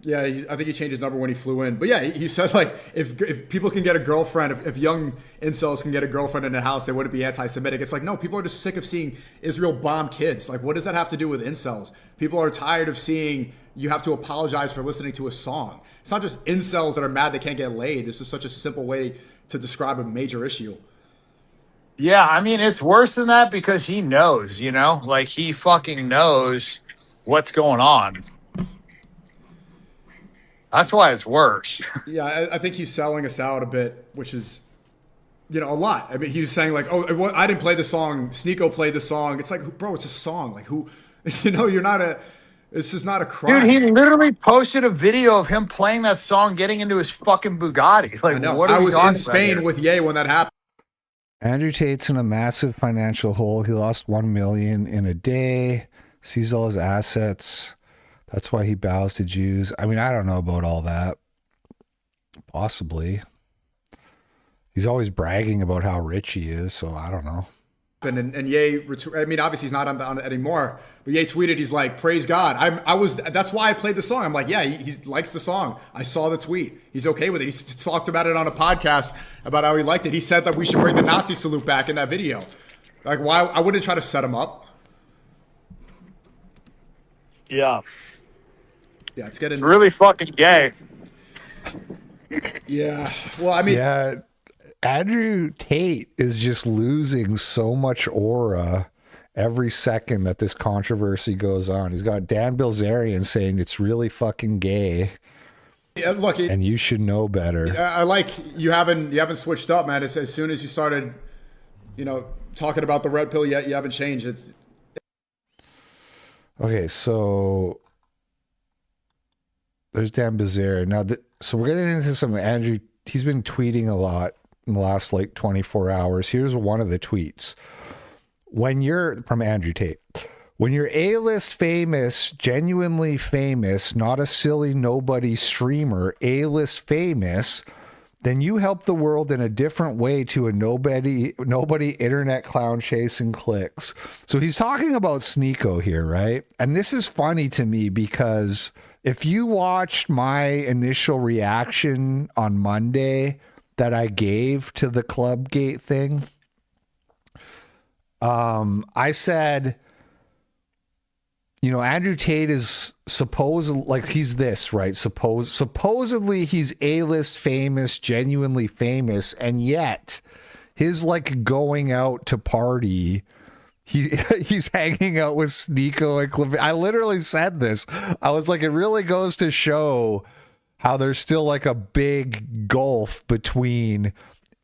Yeah, I think he changed his number when he flew in. But yeah, he said like if people can get a girlfriend, if young incels can get a girlfriend in a house, they wouldn't be anti-Semitic. It's like, no, people are just sick of seeing Israel bomb kids. Like, what does that have to do with incels? People are tired of seeing you have to apologize for listening to a song. It's not just incels that are mad they can't get laid. This is such a simple way to describe a major issue. Yeah, I mean, it's worse than that because he knows, like he fucking knows what's going on. That's why it's worse. Yeah, I think he's selling us out a bit, which is, a lot. I mean, he was saying like, oh, I didn't play the song. Sneeko played the song. It's like, bro, it's a song. Like who, you're not this is not a crime. Dude, he literally posted a video of him playing that song, getting into his fucking Bugatti. Like, what are we was in Spain with Ye when that happened. Andrew Tate's in a massive financial hole. He lost $1 million in a day, sees all his assets. That's why he bows to Jews. I mean, I don't know about all that. Possibly. He's always bragging about how rich he is, so I don't know. And Ye, I mean, obviously he's not on it anymore, but Ye tweeted, he's like, praise God. That's why I played the song. I'm like, yeah, he likes the song. I saw the tweet. He's okay with it. He talked about it on a podcast about how he liked it. He said that we should bring the Nazi salute back in that video. Like, why? I wouldn't try to set him up. Yeah. Yeah, it's really fucking gay. Yeah. Well, I mean, yeah. Andrew Tate is just losing so much aura every second that this controversy goes on. He's got Dan Bilzerian saying it's really fucking gay. Yeah, look, and you should know better. I like you haven't switched up, man. As soon as you started, talking about the red pill, you haven't changed. It's okay. So there's Dan Bilzerian now. So we're getting into some Andrew. He's been tweeting a lot in the last 24 hours. Here's one of the tweets. From Andrew Tate. When you're A-list famous, genuinely famous, not a silly nobody streamer, A-list famous, then you help the world in a different way to a nobody internet clown chasing clicks. So he's talking about Sneeko here, right? And this is funny to me because if you watched my initial reaction on Monday that I gave to the Clubgate thing, I said, Andrew Tate is he's this, right? Supposedly he's A-list famous, genuinely famous, and yet his going out to party, he's hanging out with Sneeko and Cliff. I literally said this. I was like, it really goes to show how there's still a big gulf between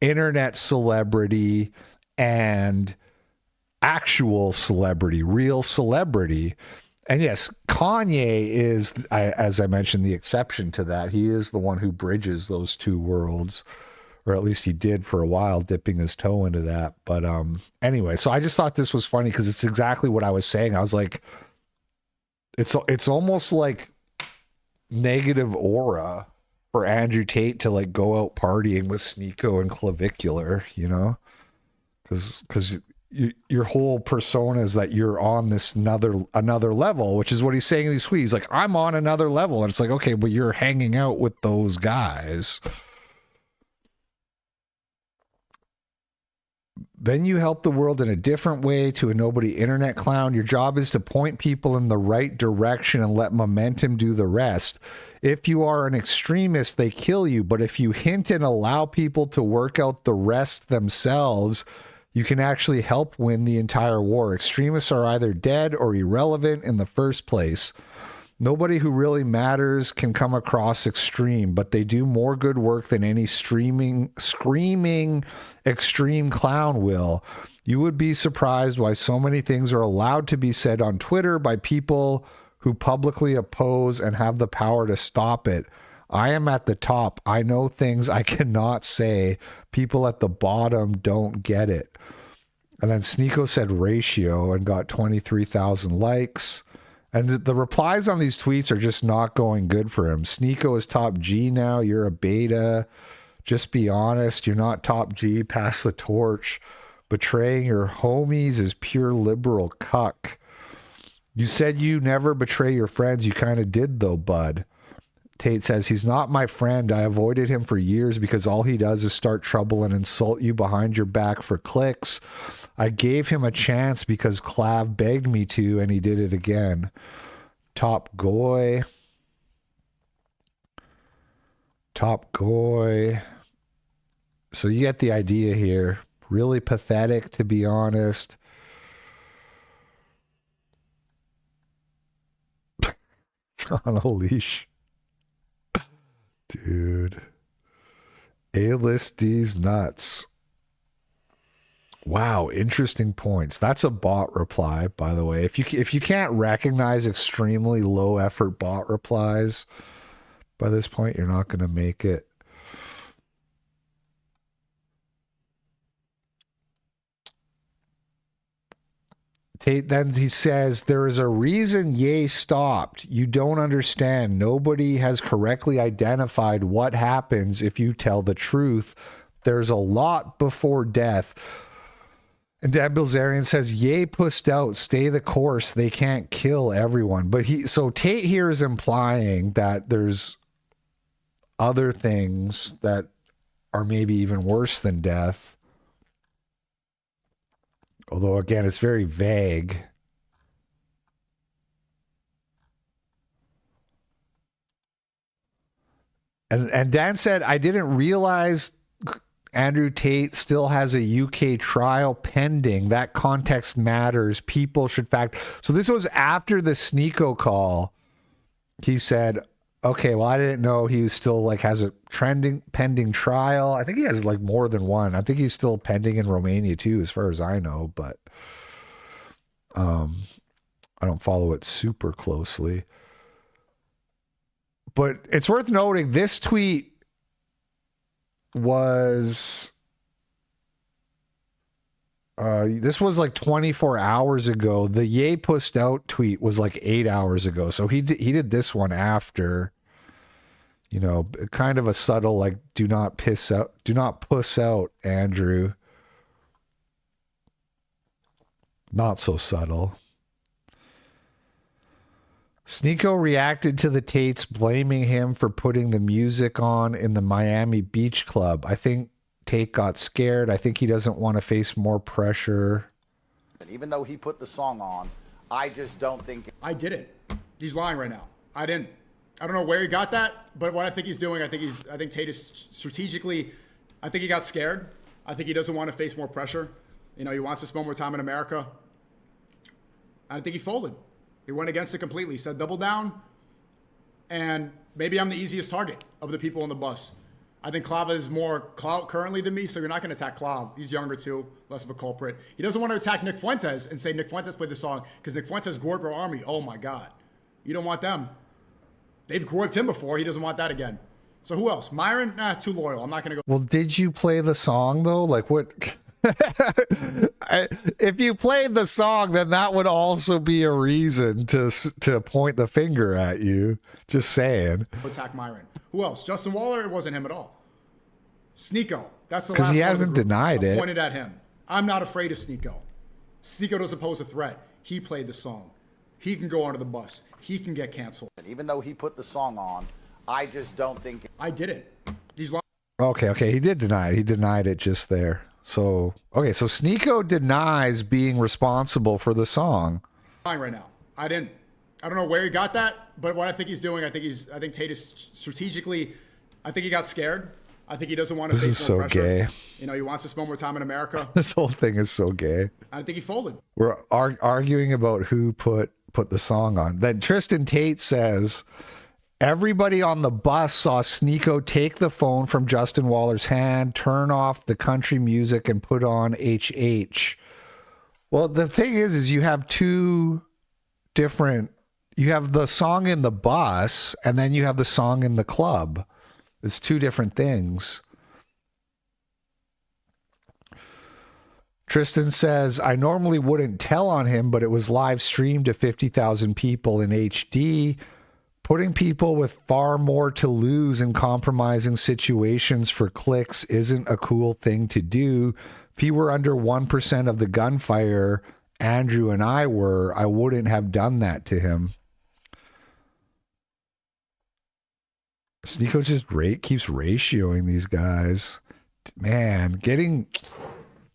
internet celebrity and actual celebrity, real celebrity. And yes, Kanye is, as I mentioned, the exception to that. He is the one who bridges those two worlds, or at least he did for a while, dipping his toe into that. But anyway, so I just thought this was funny because it's exactly what I was saying. I was like, it's almost like negative aura for Andrew Tate to go out partying with Sneeko and Clavicular, because your whole persona is that you're on this another level, which is what he's saying in these tweets. He's like, I'm on another level. And it's like, okay, but you're hanging out with those guys. Then you help the world in a different way to a nobody internet clown. Your job is to point people in the right direction and let momentum do the rest. If you are an extremist, they kill you. But if you hint and allow people to work out the rest themselves, you can actually help win the entire war. Extremists are either dead or irrelevant in the first place. Nobody who really matters can come across extreme, but they do more good work than any screaming extreme clown will. You would be surprised why so many things are allowed to be said on Twitter by people who publicly oppose and have the power to stop it. I am at the top. I know things I cannot say. People at the bottom don't get it. And then Sneeko said ratio and got 23,000 likes. And the replies on these tweets are just not going good for him. Sneeko is top G now. You're a beta. Just be honest. You're not top G. Pass the torch. Betraying your homies is pure liberal cuck. You said you never betray your friends. You kind of did though, bud. Tate says, he's not my friend. I avoided him for years because all he does is start trouble and insult you behind your back for clicks. I gave him a chance because Clav begged me to, and he did it again. Top Goy. So you get the idea here. Really pathetic, to be honest. It's on a leash. Dude. A-list D's nuts. Wow, interesting points. That's a bot reply, by the way. If you can't recognize extremely low effort bot replies by this point, you're not going to make it. Tate, then he says, there is a reason Ye stopped. You don't understand. Nobody has correctly identified what happens if you tell the truth. There's a lot before death. And Dan Bilzerian says, "Yay, pussed out. Stay the course. They can't kill everyone." But so Tate here is implying that there's other things that are maybe even worse than death. Although, again, it's very vague. And Dan said, "I didn't realize Andrew Tate still has a UK trial pending. That context matters. People should factor." So this was after the Sneeko call. He said, "Okay, well, I didn't know he was still like has a pending trial." I think he has like more than one. I think he's still pending in Romania too, as far as I know. But I don't follow it super closely. But it's worth noting this tweet was this was like 24 hours ago. The "yay pussed out" tweet was like 8 hours ago. So he did this one after, you know, kind of a subtle like do not puss out, Andrew. Not so subtle. Sneeko reacted to the Tates blaming him for putting the music on in the Miami Beach Club. "I think Tate got scared. I think he doesn't want to face more pressure." And even though he put the song on, I just don't think... I didn't. He's lying right now. I didn't. I don't know where he got that, but what I think he's doing, I think Tate is strategically, I think he got scared. I think he doesn't want to face more pressure. You know, he wants to spend more time in America. I think he folded. He went against it completely. He said, double down, and maybe I'm the easiest target of the people on the bus. I think Clava is more clout currently than me, so you're not going to attack Clav. He's younger too, less of a culprit. He doesn't want to attack Nick Fuentes and say Nick Fuentes played the song because Nick Fuentes gored our army. Oh my God. You don't want them. They've gored him before. He doesn't want that again. So who else? Myron? Nah, too loyal. I'm not going to go. Well, did you play the song though? Like what? If you played the song, then that would also be a reason to point the finger at you. Just saying. Attack Myron. Who else? Justin Waller? It wasn't him at all. Sneeko. That's the last one. Because he hasn't denied it. Pointed at him. I'm not afraid of Sneeko. Sneeko doesn't pose a threat. He played the song. He can go onto the bus. He can get canceled. And even though he put the song on, I just don't think... I didn't. Okay. He did deny it. He denied it just there. So, okay, so Sneeko denies being responsible for the song. Right now. I didn't. I don't know where he got that, but what I think he's doing, I think Tate is strategically, I think he got scared. I think he doesn't want to face more pressure. Gay. You know, he wants to spend more time in America. This whole thing is so gay. I think he folded. We're arguing about who put the song on. Then Tristan Tate says, everybody on the bus saw Sneeko take the phone from Justin Waller's hand, turn off the country music, and put on HH. Well, the thing is you have two different... You have the song in the bus, and then you have the song in the club. It's two different things. Tristan says, I normally wouldn't tell on him, but it was live streamed to 50,000 people in HD. Putting people with far more to lose in compromising situations for clicks isn't a cool thing to do. If he were under 1% of the gunfire, Andrew and I were, I wouldn't have done that to him. Sneeko just keeps ratioing these guys. Man, getting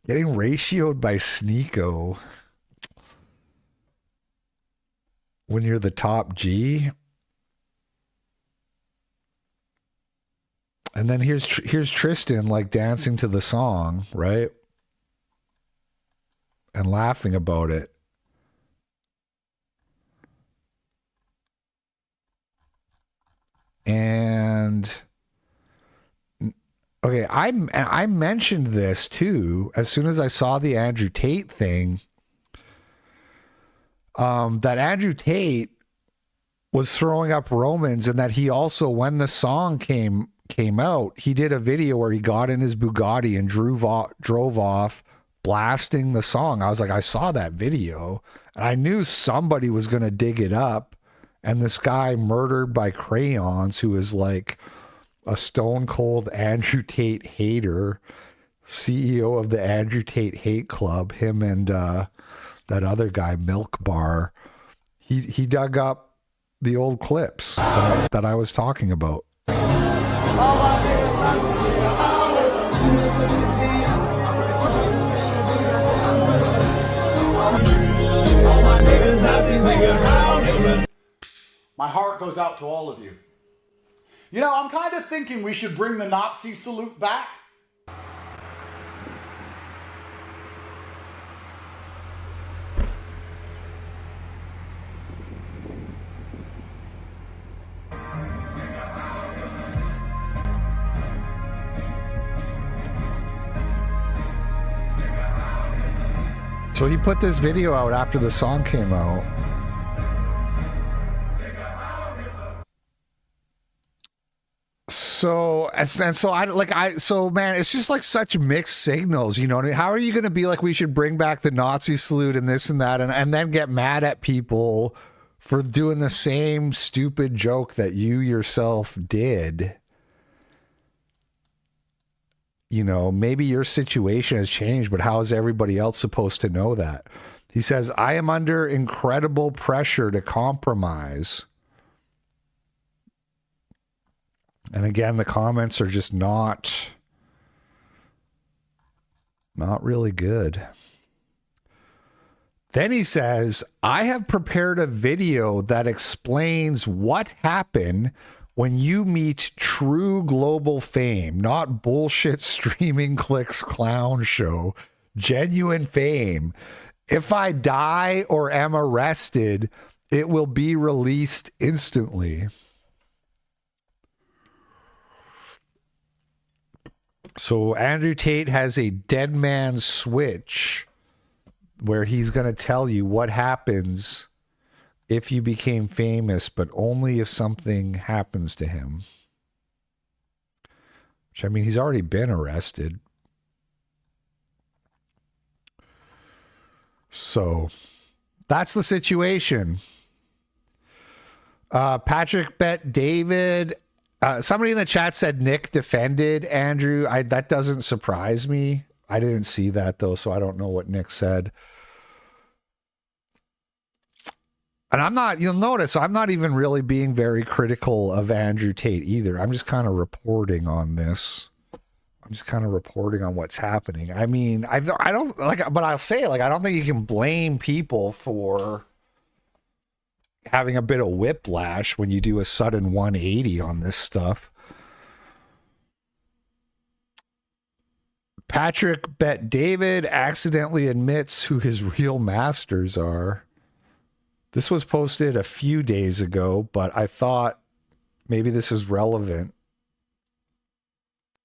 ratioed by Sneeko when you're the top G. And then here's Tristan like dancing to the song, right? And laughing about it. And okay, I mentioned this too as soon as I saw the Andrew Tate thing. That Andrew Tate was throwing up Romans, and that he also, when the song came out, he did a video where he got in his Bugatti and drove off blasting the song. I was like, I saw that video, and I knew somebody was going to dig it up. And this guy Murdered by Crayons, who is like a stone cold Andrew Tate hater, CEO of the Andrew Tate Hate Club, him and that other guy, Milk Bar, he dug up the old clips that I was talking about. My heart goes out to all of you. You know, I'm kind of thinking we should bring the Nazi salute back. So he put this video out after the song came out. So man, it's just like such mixed signals, you know what I mean? How are you going to be like, we should bring back the Nazi salute and this and that, and then get mad at people for doing the same stupid joke that you yourself did? You know, maybe your situation has changed, but how is everybody else supposed to know that? He says, I am under incredible pressure to compromise. And again, the comments are just not really good. Then he says, I have prepared a video that explains what happened when you meet true global fame, not bullshit streaming clicks clown show, genuine fame. If I die or am arrested, it will be released instantly. So Andrew Tate has a dead man switch where he's going to tell you what happens if you became famous, but only if something happens to him. Which, I mean, he's already been arrested. So that's the situation. Patrick Bet David. Somebody in the chat said Nick defended Andrew. That doesn't surprise me. I didn't see that, though, so I don't know what Nick said. And I'm not, you'll notice, I'm not even really being very critical of Andrew Tate either. I'm just kind of reporting on this. I'm just kind of reporting on what's happening. I mean, I don't, like, but I'll say, like, I don't think you can blame people for having a bit of whiplash when you do a sudden 180 on this stuff. Patrick Bet David accidentally admits who his real masters are. This was posted a few days ago, but I thought maybe this is relevant.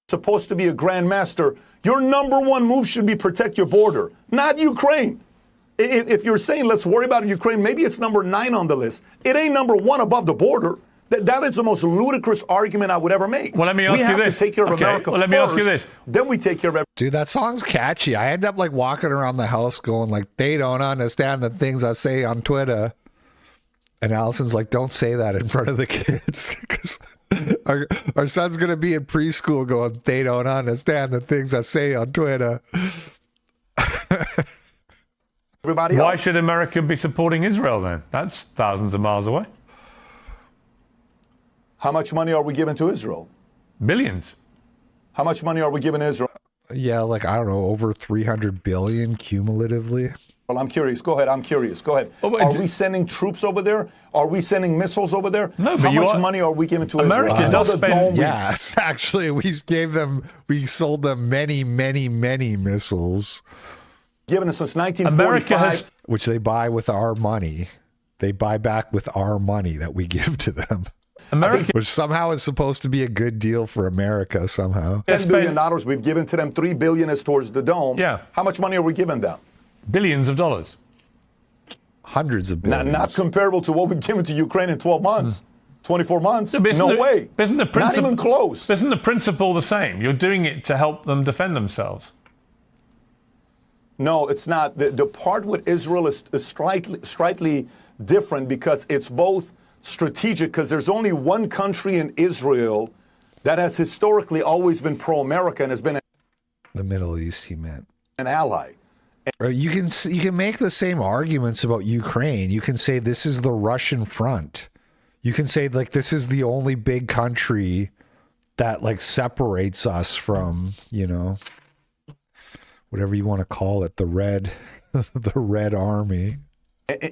Supposed to be a grandmaster. Your number one move should be protect your border, not Ukraine. If you're saying let's worry about Ukraine, maybe it's number 9 on the list. It ain't number 1 above the border. That is the most ludicrous argument I would ever make. Well, let me ask you this. We have to take care of America let first, me ask you this. Then we take care of everything. Dude, that song's catchy. I end up like walking around the house going like, they don't understand the things I say on Twitter. And Allison's like, don't say that in front of the kids. Because our son's going to be in preschool going, they don't understand the things I say on Twitter. Everybody else. Why should America be supporting Israel then? That's thousands of miles away. How much money are we giving to Israel? Billions. How much money are we giving Israel? Yeah, like, I don't know, over 300 billion cumulatively. Well, I'm curious. Go ahead. I'm curious. Go ahead. Are we sending troops over there? Are we sending missiles over there? No, but how much money are we giving to America Israel? does spend. Yes, actually, we sold them many, many, many missiles. Given us since 1945. Which they buy with our money. They buy back with our money that we give to them. America, which somehow is supposed to be a good deal for America somehow. $10 billion we've given to them. $3 billion is towards the dome. Yeah. How much money are we giving them? Billions of dollars. Hundreds of billions. Not comparable to what we've given to Ukraine in 12 months. 24 months? No way. Not even close. Isn't the principle the same? You're doing it to help them defend themselves. No, it's not. The part with Israel is slightly different because it's both strategic, because there's only one country in Israel that has historically always been pro-America and has been... The Middle East, he meant. An ally. You can make the same arguments about Ukraine. You can say this is the Russian front. You can say like this is the only big country that like separates us from, you know, whatever you want to call it, the red army.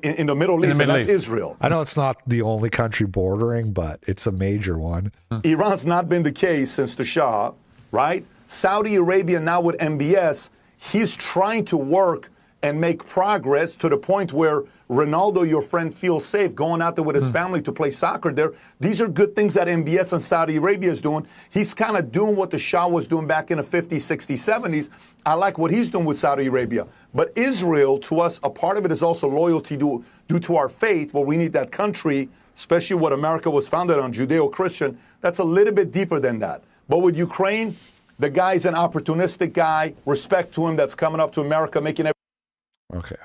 In the Middle East, and that's Israel. I know it's not the only country bordering, but it's a major one. Iran's not been the case since the Shah, right? Saudi Arabia now with MBS, he's trying to work and make progress to the point where Ronaldo, your friend, feels safe going out there with his family to play soccer there. These are good things that MBS and Saudi Arabia is doing. He's kind of doing what the Shah was doing back in the 50s, 60s, 70s. I like what he's doing with Saudi Arabia. But Israel, to us, a part of it is also loyalty due to our faith, where we need that country, especially what America was founded on, Judeo-Christian. That's a little bit deeper than that. But with Ukraine, the guy's an opportunistic guy. Respect to him that's coming up to America, making Okay.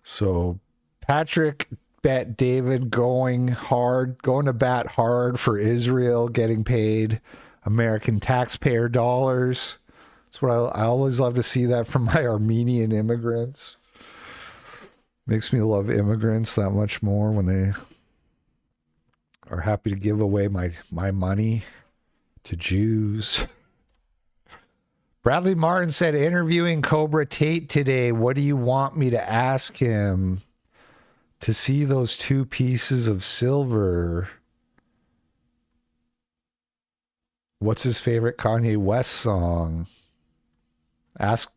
So Patrick bet David going to bat hard for Israel, getting paid American taxpayer dollars. That's what I always love to see that from my Armenian immigrants. Makes me love immigrants that much more when they are happy to give away my money to Jews. Bradley Martin said, interviewing Cobra Tate today, what do you want me to ask him to see those 2 pieces of silver? What's his favorite Kanye West song? Ask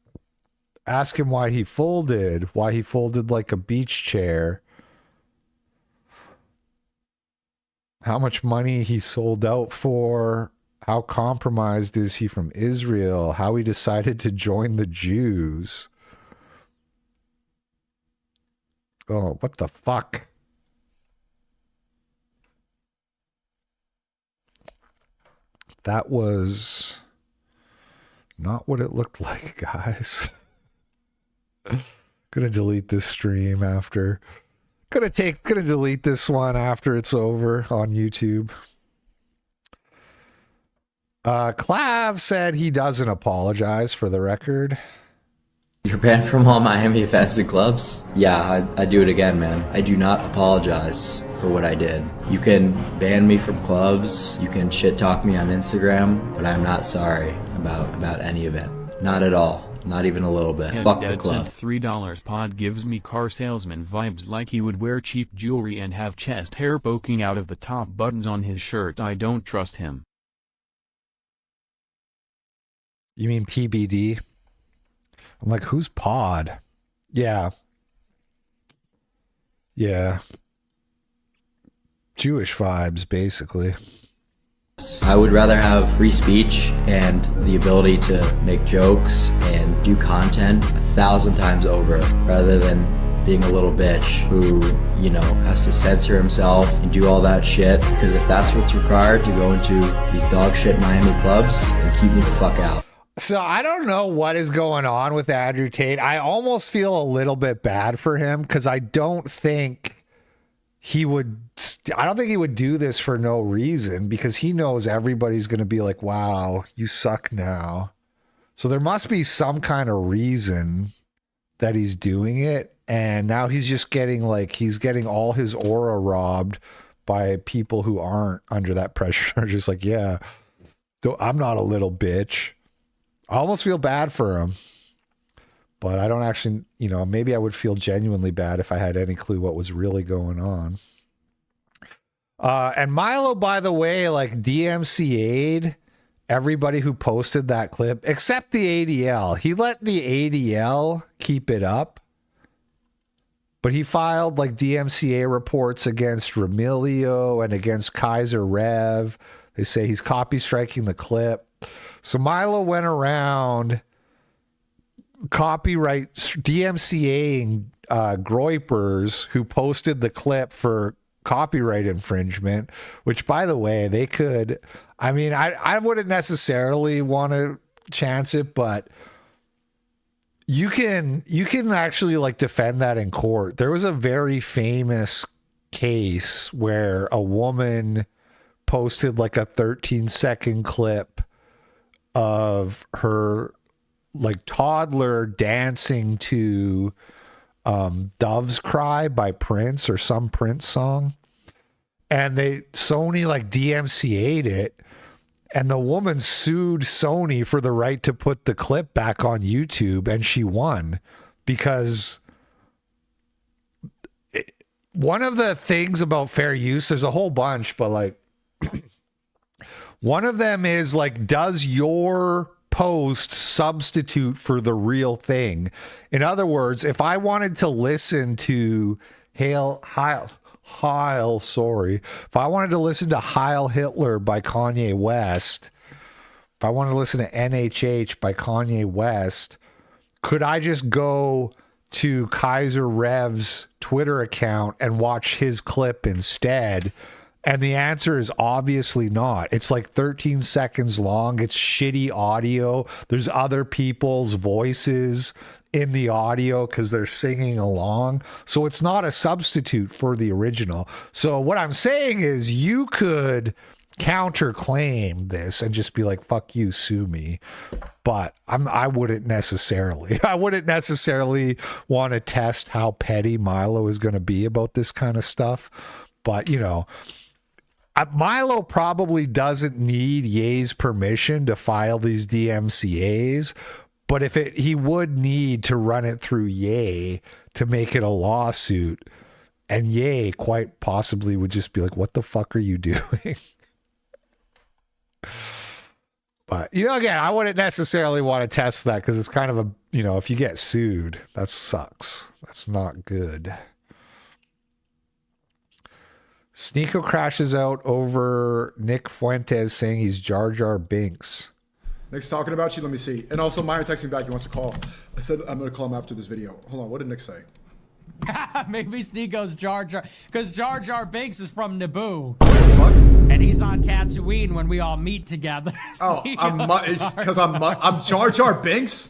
him why he folded like a beach chair. How much money he sold out for. How compromised is he from Israel? How he decided to join the Jews? Oh, what the fuck? That was not what it looked like, guys. Gonna delete this stream after. Gonna delete this one after it's over on YouTube. Clav said he doesn't apologize, for the record. You're banned from all Miami fancy clubs? Yeah, I do it again, man. I do not apologize for what I did. You can ban me from clubs, you can shit talk me on Instagram, but I'm not sorry about any of it. Not at all. Not even a little bit. Fuck the club. $3 pod gives me car salesman vibes, like he would wear cheap jewelry and have chest hair poking out of the top buttons on his shirt. I don't trust him. You mean PBD? I'm like, who's Pod? Yeah. Jewish vibes, basically. I would rather have free speech and the ability to make jokes and do content 1,000 times over, rather than being a little bitch who, you know, has to censor himself and do all that shit. Because if that's what's required to go into these dog shit Miami clubs, then keep me the fuck out. So I don't know what is going on with Andrew Tate. I almost feel a little bit bad for him because I don't think he would do this for no reason, because he knows everybody's going to be like, wow, you suck now. So there must be some kind of reason that he's doing it. And now he's just getting all his aura robbed by people who aren't under that pressure. Just like, yeah, I'm not a little bitch. I almost feel bad for him, but I don't actually, you know, maybe I would feel genuinely bad if I had any clue what was really going on. And Milo, by the way, like DMCA'd everybody who posted that clip, except the ADL. He let the ADL keep it up, but he filed like DMCA reports against Remilio and against Kaiser Rev. They say he's copy striking the clip. So Milo went around DMCAing Groypers who posted the clip for copyright infringement, which, by the way, they could, I mean, I wouldn't necessarily want to chance it, but you can actually like defend that in court. There was a very famous case where a woman posted like a 13-second clip of her like toddler dancing to Dove's Cry by Prince or some Prince song. And Sony like DMCA'd it. And the woman sued Sony for the right to put the clip back on YouTube, and she won because one of the things about fair use, there's a whole bunch, but like one of them is like, does your post substitute for the real thing? In other words, if I wanted to listen to if I wanted to listen to Heil Hitler by Kanye West, if I wanted to listen to NHH by Kanye West, could I just go to Kaiser Rev's Twitter account and watch his clip instead? And the answer is obviously not. It's like 13 seconds long. It's shitty audio. There's other people's voices in the audio because they're singing along. So it's not a substitute for the original. So what I'm saying is you could counterclaim this and just be like, fuck you, sue me. But I wouldn't necessarily. I wouldn't necessarily want to test how petty Milo is going to be about this kind of stuff. But, you know, Milo probably doesn't need Ye's permission to file these DMCAs. But he would need to run it through Ye to make it a lawsuit. And Ye quite possibly would just be like, what the fuck are you doing? But, you know, again, I wouldn't necessarily want to test that because it's kind of a, you know, if you get sued, that sucks. That's not good. Sneeko crashes out over Nick Fuentes saying he's Jar Jar Binks. Nick's talking about you. Let me see. And also, Myron texted me back. He wants to call. I said I'm going to call him after this video. Hold on. What did Nick say? Maybe Sneeko's Jar Jar. Because Jar Jar Binks is from Naboo. What? And he's on Tatooine when we all meet together. Oh, it's because I'm Jar Jar Binks?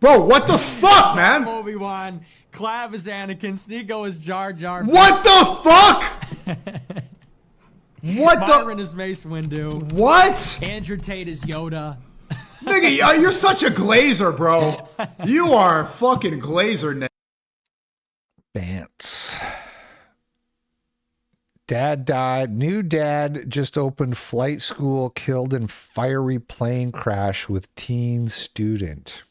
Bro, what the fuck, man? Obi-Wan. Clav is Anakin. Sneeko is Jar Jar. What the fuck? What Myron is Mace Windu. What? Andrew Tate is Yoda. Nigga, you're such a glazer, bro. You are a fucking glazer, Nick. Bants. Dad died. New dad just opened flight school, killed in fiery plane crash with teen student.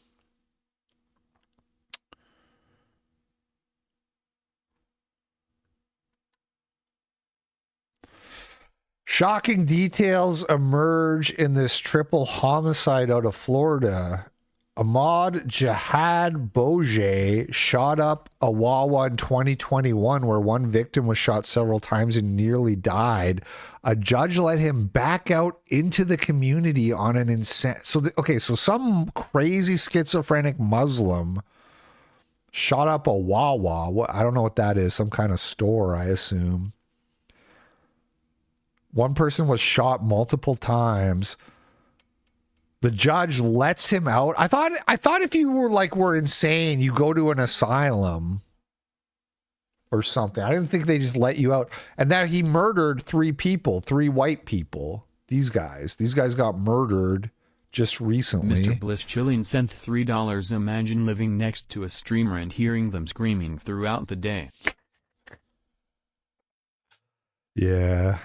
Shocking details emerge in this triple homicide out of Florida. Ahmad Jihad Boje shot up a Wawa in 2021 where one victim was shot several times and nearly died. A judge let him back out into the community on an insane... So some crazy schizophrenic Muslim shot up a Wawa. I don't know what that is. Some kind of store, I assume. One person was shot multiple times. The judge lets him out. I thought if you were insane, you go to an asylum or something. I didn't think they just let you out. And that he murdered 3 people, 3 white people. These guys got murdered just recently. Mr. Bliss Chilling sent $3. Imagine living next to a streamer and hearing them screaming throughout the day. Yeah.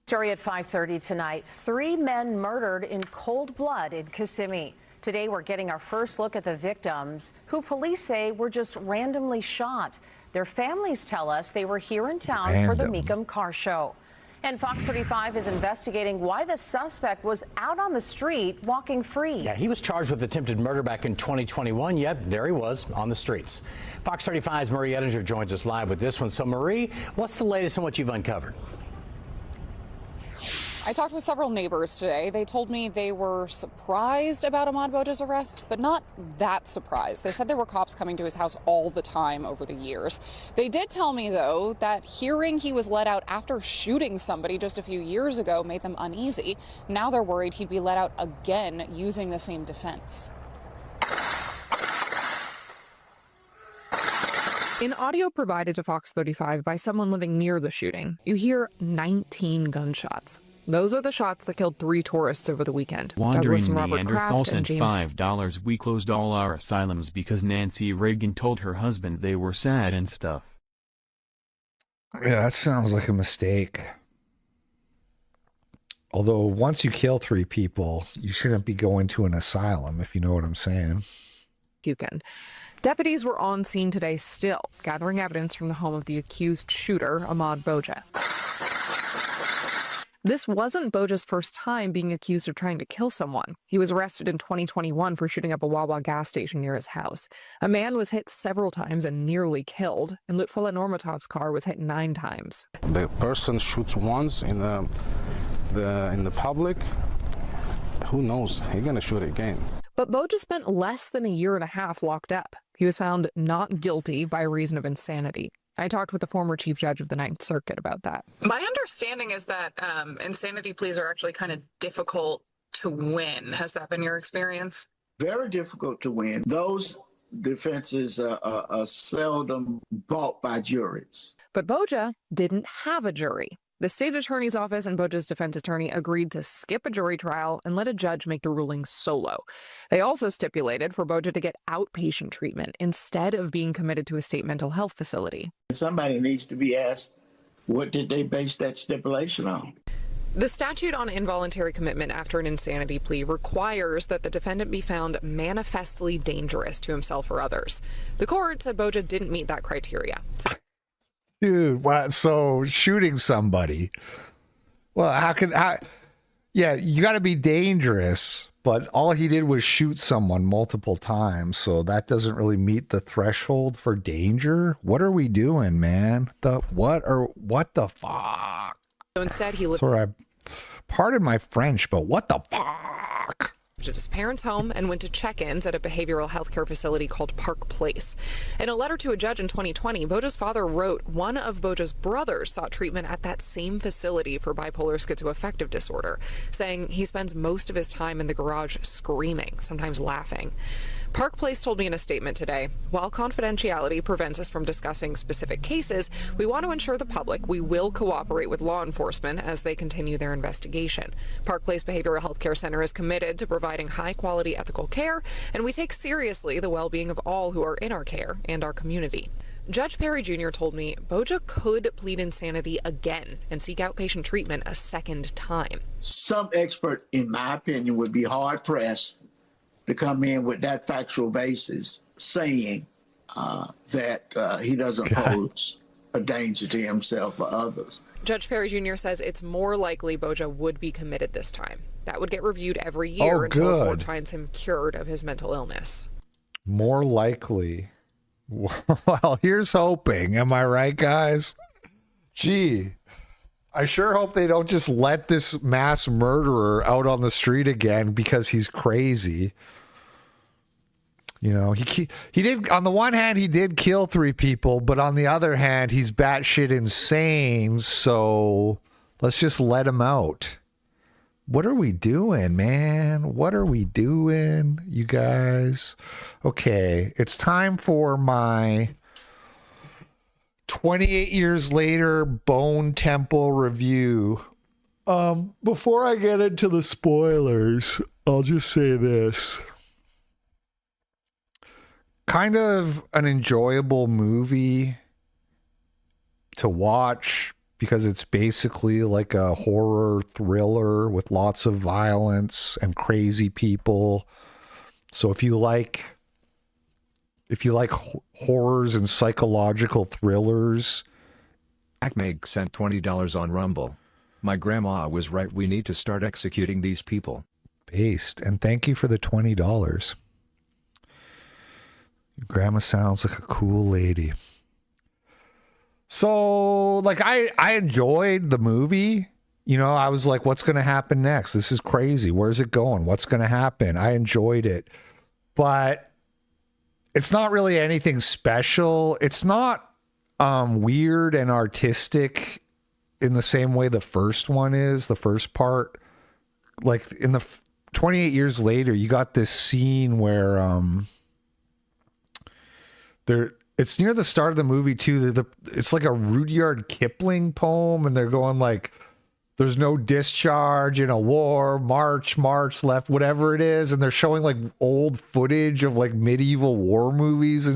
Story at 5:30 tonight. 3 men murdered in cold blood in Kissimmee. Today we're getting our first look at the victims, who police say were just randomly shot. Their families tell us they were here in town for the Meekum Car Show. And Fox 35 is investigating why the suspect was out on the street walking free. Yeah, he was charged with attempted murder back in 2021, yet there he was on the streets. Fox 35's Marie Ettinger joins us live with this one. So Marie, what's the latest on what you've uncovered? I talked with several neighbors today. They told me they were surprised about Ahmad Boja's arrest, but not that surprised. They said there were cops coming to his house all the time over the years. They did tell me, though, that hearing he was let out after shooting somebody just a few years ago made them uneasy. Now they're worried he'd be let out again using the same defense. In audio provided to Fox 35 by someone living near the shooting, you hear 19 gunshots. Those are the shots that killed 3 tourists over the weekend. Wandering Douglas and Robert Neanderthal Kraft sent and James. $5. We closed all our asylums because Nancy Reagan told her husband they were sad and stuff. Yeah, that sounds like a mistake. Although once you kill 3 people, you shouldn't be going to an asylum, if you know what I'm saying. Buchan. Deputies were on scene today still, gathering evidence from the home of the accused shooter, Ahmaud Boja. This wasn't Boja's first time being accused of trying to kill someone. He was arrested in 2021 for shooting up a Wawa gas station near his house. A man was hit several times and nearly killed, and Lutfula Normatov's car was hit 9 times. The person shoots once in the public. Who knows? He's gonna shoot again. But Boja spent less than a year and a half locked up. He was found not guilty by reason of insanity. I talked with the former chief judge of the Ninth Circuit about that. My understanding is that insanity pleas are actually kind of difficult to win. Has that been your experience? Very difficult to win. Those defenses are seldom bought by juries. But Boja didn't have a jury. The state attorney's office and Boja's defense attorney agreed to skip a jury trial and let a judge make the ruling solo. They also stipulated for Boja to get outpatient treatment instead of being committed to a state mental health facility. Somebody needs to be asked, what did they base that stipulation on? The statute on involuntary commitment after an insanity plea requires that the defendant be found manifestly dangerous to himself or others. The court said Boja didn't meet that criteria. Dude, what? So shooting somebody. Well, yeah, you got to be dangerous, but all he did was shoot someone multiple times. So that doesn't really meet the threshold for danger. What are we doing, man? What the fuck? So instead, he lived. Sorry, pardon my French, but what the fuck? At his parents' home and went to check-ins at a behavioral health care facility called Park Place. In a letter to a judge in 2020, Boja's father wrote one of Boja's brothers sought treatment at that same facility for bipolar schizoaffective disorder, saying he spends most of his time in the garage screaming, sometimes laughing. Park Place told me in a statement today, while confidentiality prevents us from discussing specific cases, we want to ensure the public we will cooperate with law enforcement as they continue their investigation. Park Place Behavioral Health Care Center is committed to providing high-quality ethical care, and we take seriously the well-being of all who are in our care and our community. Judge Perry Jr. told me Boja could plead insanity again and seek outpatient treatment a second time. Some expert, in my opinion, would be hard-pressed to come in with that factual basis saying that he doesn't pose a danger to himself or others. Judge Perry Jr. says it's more likely Boja would be committed this time. That would get reviewed every year until the court finds him cured of his mental illness. More likely. Well, here's hoping. Am I right, guys? Gee, I sure hope they don't just let this mass murderer out on the street again because he's crazy. You know, he did, on the one hand, he did kill 3 people, but on the other hand, he's batshit insane. So let's just let him out. What are we doing, man? What are we doing, you guys? Okay, it's time for my 28 years later Bone Temple review. Before I get into the spoilers, I'll just say this. Kind of an enjoyable movie to watch because it's basically like a horror thriller with lots of violence and crazy people. So if you like horrors and psychological thrillers. Acmeg sent $20 on Rumble. My grandma was right. We need to start executing these people. Based. And thank you for the $20. Grandma sounds like a cool lady. So, like, I enjoyed the movie. You know, I was like, what's going to happen next? This is crazy. Where's it going? What's going to happen? I enjoyed it. But it's not really anything special. It's not weird and artistic in the same way the first one is, the first part. Like, in the 28 years later, you got this scene where it's near the start of the movie too. It's like a Rudyard Kipling poem, and they're going like, there's no discharge in a war, march left, whatever it is. And they're showing like old footage of like medieval war movies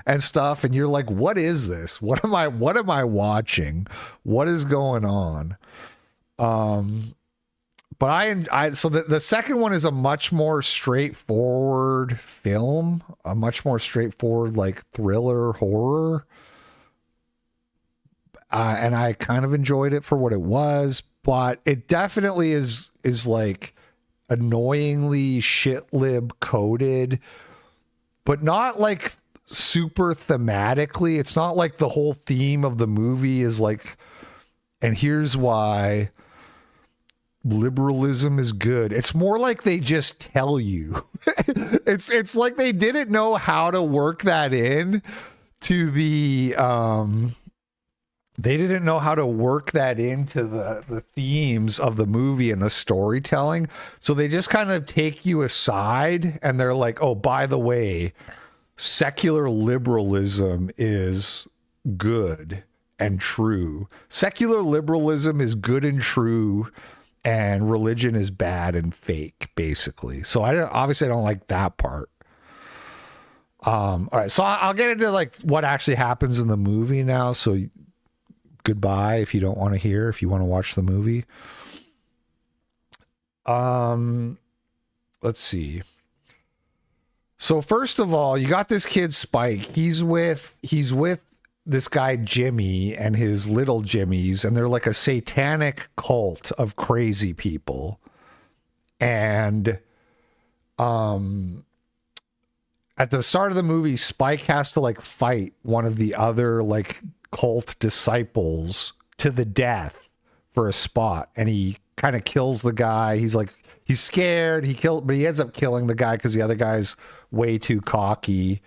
and stuff. And you're like, what is this? What am I watching? What is going on? But so the second one is a much more straightforward film, a much more straightforward like thriller horror. And I kind of enjoyed it for what it was, but it definitely is like annoyingly shit-lib coded, but not like super thematically. It's not like the whole theme of the movie is like, and here's why liberalism is good. It's more like they just tell you. It's like they didn't know how to work that in to the they didn't know how to work that into the themes of the movie and the storytelling. So they just kind of take you aside and they're like, oh, by the way, secular liberalism is good and true. Secular liberalism is good and true, and religion is bad and fake, basically. So I don't like that part. All right, so I'll get into like what actually happens in the movie now. So goodbye if you don't want to hear, if you want to watch the movie. Let's see. So first of all, you got this kid Spike. He's with this guy Jimmy and his little Jimmies, and they're like a satanic cult of crazy people. And at the start of the movie, Spike has to like fight one of the other like cult disciples to the death for a spot, and he kind of kills the guy. He's scared. But he ends up killing the guy because the other guy's way too cocky.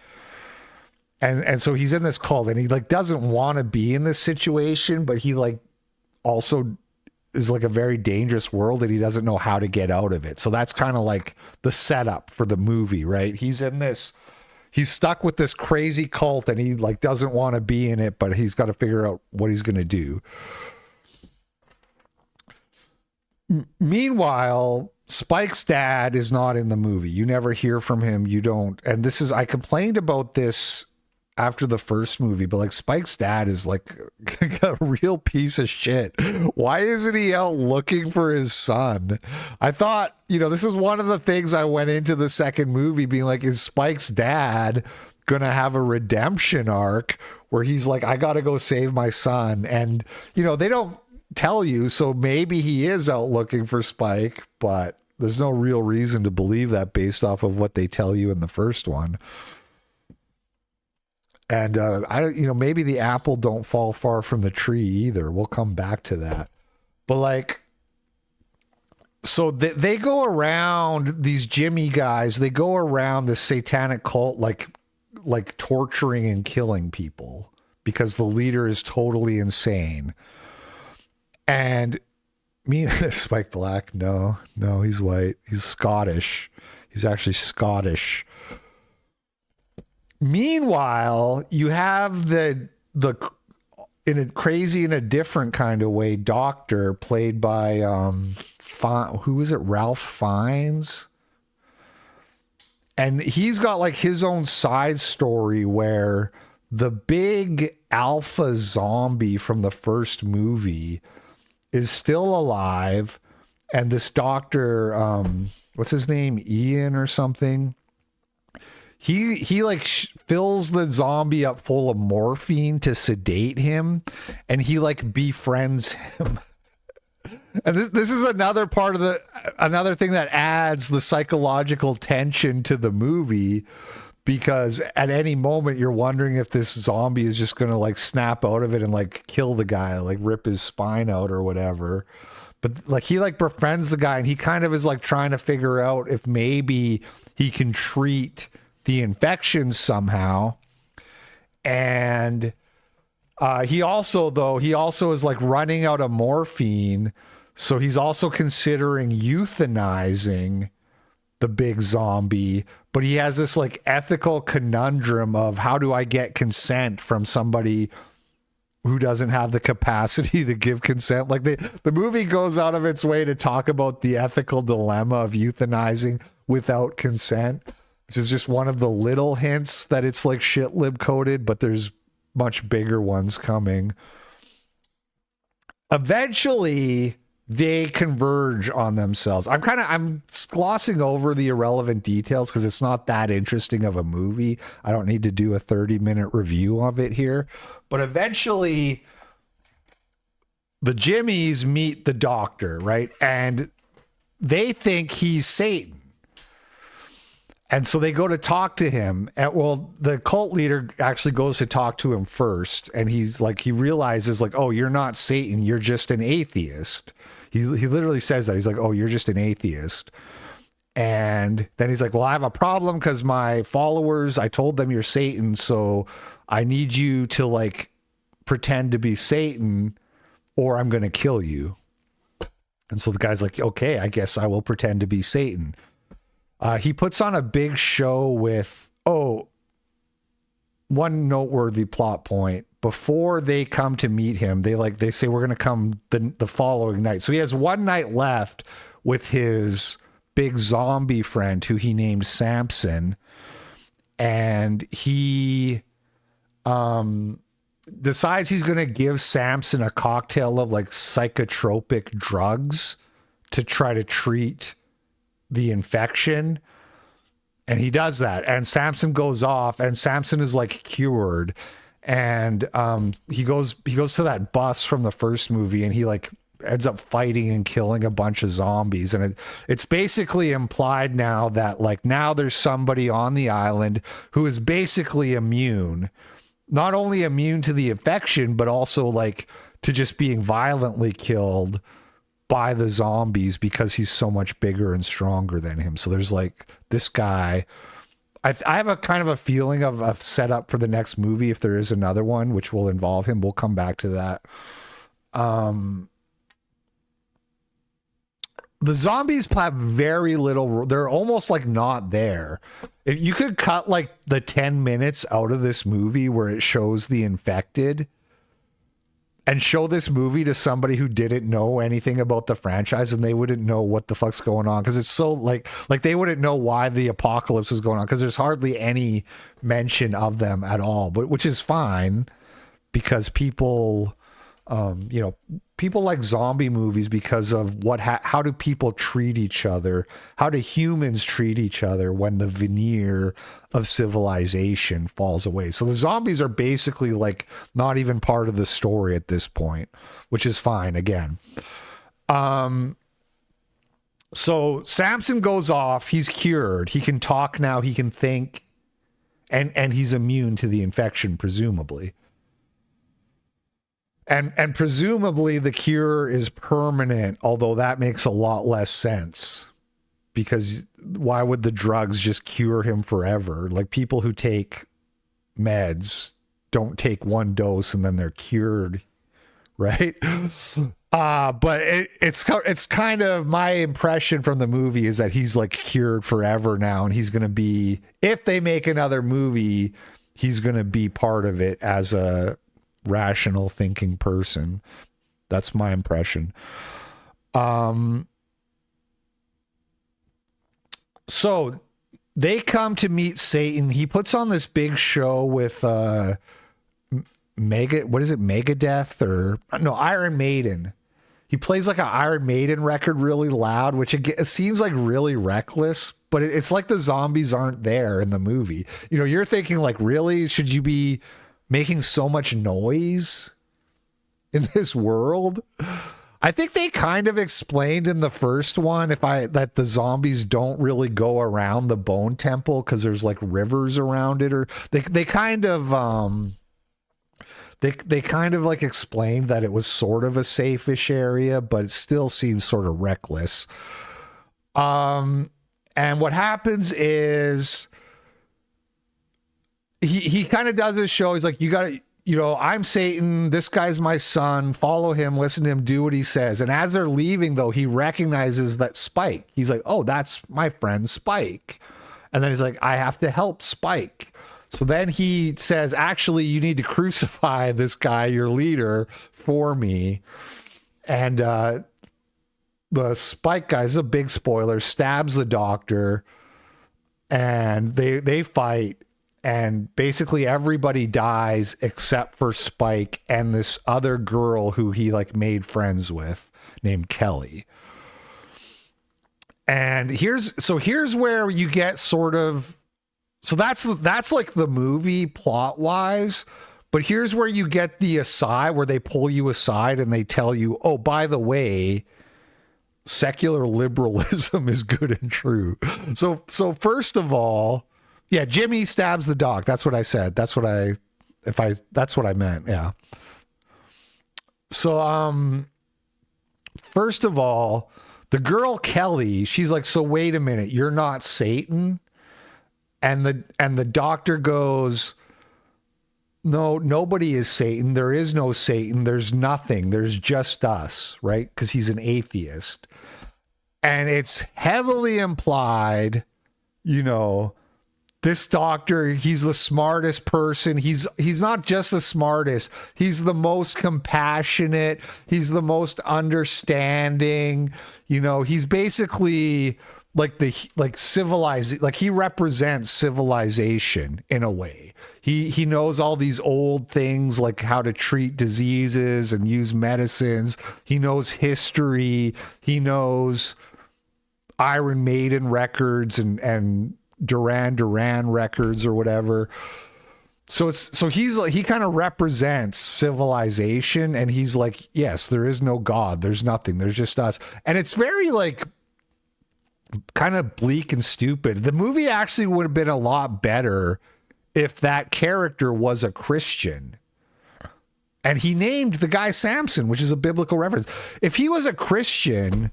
And so he's in this cult, and he like doesn't want to be in this situation, but he like also is like a very dangerous world, and he doesn't know how to get out of it. So that's kind of like the setup for the movie, right? He's stuck with this crazy cult, and he like doesn't want to be in it, but he's got to figure out what he's going to do. Meanwhile, Spike's dad is not in the movie. You never hear from him. You don't. And I complained about this after the first movie, but like Spike's dad is like a real piece of shit. Why isn't he out looking for his son? I thought, this is one of the things I went into the second movie being like, is Spike's dad gonna have a redemption arc where he's like, I gotta go save my son? And they don't tell you, so maybe he is out looking for Spike, but there's no real reason to believe that based off of what they tell you in the first one. And maybe the apple don't fall far from the tree either. We'll come back to that. But like, so they go around, these Jimmy guys, they go around this satanic cult, like torturing and killing people because the leader is totally insane. And Spike Black, no, he's white. He's Scottish. He's actually Scottish. Meanwhile, you have the in a crazy, in a different kind of way, doctor played by who is it? Ralph Fiennes. And he's got like his own side story where the big alpha zombie from the first movie is still alive, and this doctor, what's his name, Ian or something, he like fills the zombie up full of morphine to sedate him, and he like befriends him. And this is another part of another thing that adds the psychological tension to the movie, because at any moment you're wondering if this zombie is just going to like snap out of it and like kill the guy, like rip his spine out or whatever. But like he like befriends the guy, and he kind of is like trying to figure out if maybe he can treat the infection somehow. And he also is like running out of morphine, so he's also considering euthanizing the big zombie. But he has this like ethical conundrum of, how do I get consent from somebody who doesn't have the capacity to give consent. Like the movie goes out of its way to talk about the ethical dilemma of euthanizing without consent, which is just one of the little hints that it's like shit lib coded, but there's much bigger ones coming. Eventually they converge on themselves. I'm glossing over the irrelevant details because it's not that interesting of a movie. I don't need to do a 30-minute review of it here. But eventually the Jimmies meet the doctor, right? And they think he's Satan. And so they go to talk to him. And, well, the cult leader actually goes to talk to him first. And he's like, he realizes like, oh, you're not Satan. You're just an atheist. He literally says that. He's like, oh, you're just an atheist. And then he's like, well, I have a problem because my followers, I told them you're Satan. So I need you to like pretend to be Satan or I'm going to kill you. And so the guy's like, okay, I guess I will pretend to be Satan. He puts on a big show with, one noteworthy plot point. Before they come to meet him, they say, we're going to come the following night. So he has one night left with his big zombie friend who he named Samson. And he decides he's going to give Samson a cocktail of like psychotropic drugs to try to treat the infection. And he does that. And Samson goes off and Samson is like cured. And he goes to that bus from the first movie and he like ends up fighting and killing a bunch of zombies. And it's basically implied now that like now there's somebody on the island who is basically immune, not only immune to the infection, but also like to just being violently killed by the zombies because he's so much bigger and stronger than him. So there's like this guy. I have a kind of a feeling of a setup for the next movie if there is another one, which will involve him. We'll come back to that. The zombies have very little. They're almost like not there. If you could cut like the 10 minutes out of this movie where it shows the infected and show this movie to somebody who didn't know anything about the franchise and they wouldn't know what the fuck's going on. Cause it's so like they wouldn't know why the apocalypse is going on. Cause there's hardly any mention of them at all, but which is fine because people, people like zombie movies because of how do people treat each other? How do humans treat each other when the veneer of civilization falls away? So the zombies are basically like not even part of the story at this point, which is fine again. So Samson goes off, he's cured, he can talk now, he can think, and he's immune to the infection, presumably. And presumably the cure is permanent, although that makes a lot less sense because why would the drugs just cure him forever? Like people who take meds don't take one dose and then they're cured, right? But it's kind of my impression from the movie is that he's like cured forever now, and he's going to be, if they make another movie, he's going to be part of it as a rational thinking person. That's my impression. So they come to meet Satan. He puts on this big show with Megadeth or no, Iron Maiden. He plays like an Iron Maiden record really loud, which it seems like really reckless, but it's like the zombies aren't there in the movie. You're thinking like, really, should you be making so much noise in this world? I think they kind of explained in the first one that the zombies don't really go around the bone temple because there's like rivers around it, or they kind of they kind of like explained that it was sort of a safe-ish area, but it still seems sort of reckless. And what happens is he kind of does this show. He's like, you got to, I'm Satan. This guy's my son. Follow him. Listen to him. Do what he says. And as they're leaving, though, he recognizes that Spike. He's like, oh, that's my friend Spike. And then he's like, I have to help Spike. So then he says, actually, you need to crucify this guy, your leader, for me. And the Spike guy, this is a big spoiler, stabs the doctor, and they fight, and basically everybody dies except for Spike and this other girl who he like made friends with named Kelly. And here's where you get sort of, so that's like the movie plot wise, but here's where you get the aside, where they pull you aside and they tell you, oh, by the way, secular liberalism is good and true. So first of all, yeah, Jimmy stabs the doc. That's what I said. That's what I meant. Yeah. So, first of all, the girl Kelly, she's like, so wait a minute, you're not Satan? And the doctor goes, no, nobody is Satan. There is no Satan. There's nothing. There's just us, right? Because he's an atheist. And it's heavily implied, you know, this doctor, he's the smartest person. He's not just the smartest. He's the most compassionate. He's the most understanding. You know, he's basically like civilized, like he represents civilization in a way. He knows all these old things, like how to treat diseases and use medicines. He knows history. He knows Iron Maiden records and Duran records or whatever. So he's like, he kind of represents civilization, and he's like, yes, there is no God. There's nothing. There's just us. And it's very like kind of bleak and stupid. The movie actually would have been a lot better if that character was a Christian. And he named the guy Samson, which is a biblical reference. If he was a Christian,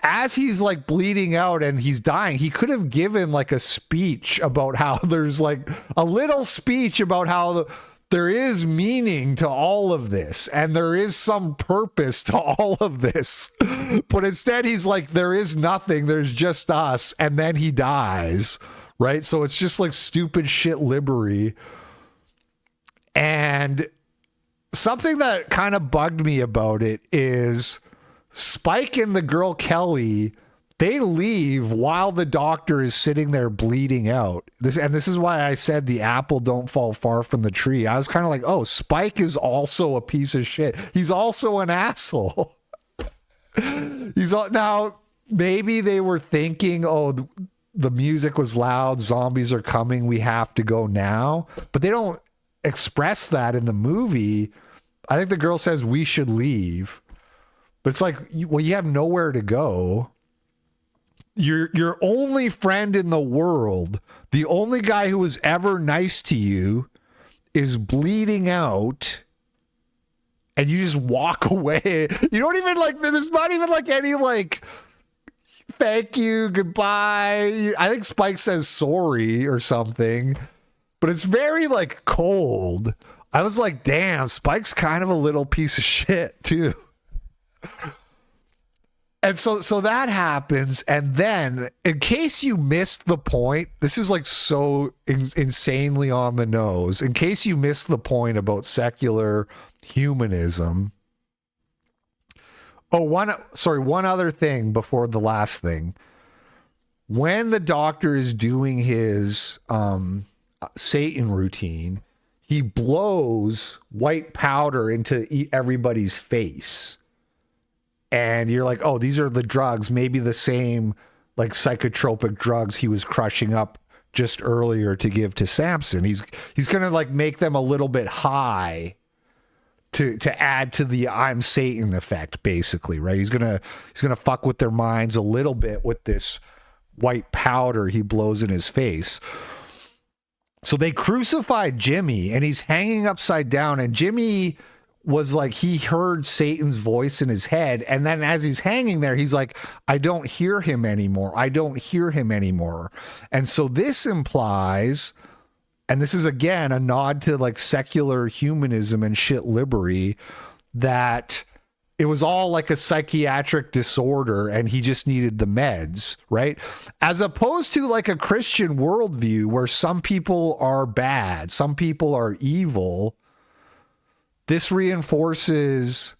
as he's like bleeding out and he's dying, he could have given like a speech about how there's like a little speech about how there is meaning to all of this and there is some purpose to all of this. But instead he's like, there is nothing, there's just us. And then he dies, right? So it's just like stupid shit libery. And something that kind of bugged me about it is Spike and the girl Kelly, they leave while the doctor is sitting there bleeding out. This is why I said the apple don't fall far from the tree. I was kind of like, oh, Spike is also a piece of shit. He's also an asshole. Now, maybe they were thinking, oh, the music was loud, zombies are coming, we have to go now. But they don't express that in the movie. I think the girl says we should leave. But it's like, well, you have nowhere to go. Your only friend in the world, the only guy who was ever nice to you, is bleeding out, and you just walk away. You don't even like, there's not even like any like, thank you, goodbye. I think Spike says sorry or something, but it's very like cold. I was like, damn, Spike's kind of a little piece of shit too. And so that happens, and then in case you missed the point, this is like so insanely on the nose. In case you missed the point about secular humanism. Oh, one other thing before the last thing. When the doctor is doing his Satan routine, he blows white powder into everybody's face. And you're like, oh, these are the drugs, maybe the same like psychotropic drugs he was crushing up just earlier to give to Samson. He's going to like make them a little bit high to add to the I'm Satan effect, basically, right? He's going to fuck with their minds a little bit with this white powder he blows in his face. So they crucified Jimmy, and he's hanging upside down, and Jimmy was like, he heard Satan's voice in his head, and then as he's hanging there, he's like, I don't hear him anymore. I don't hear him anymore. And so this implies, and this is again a nod to like secular humanism and shit libery, that it was all like a psychiatric disorder and he just needed the meds, right? As opposed to like a Christian worldview where some people are bad, some people are evil. This reinforces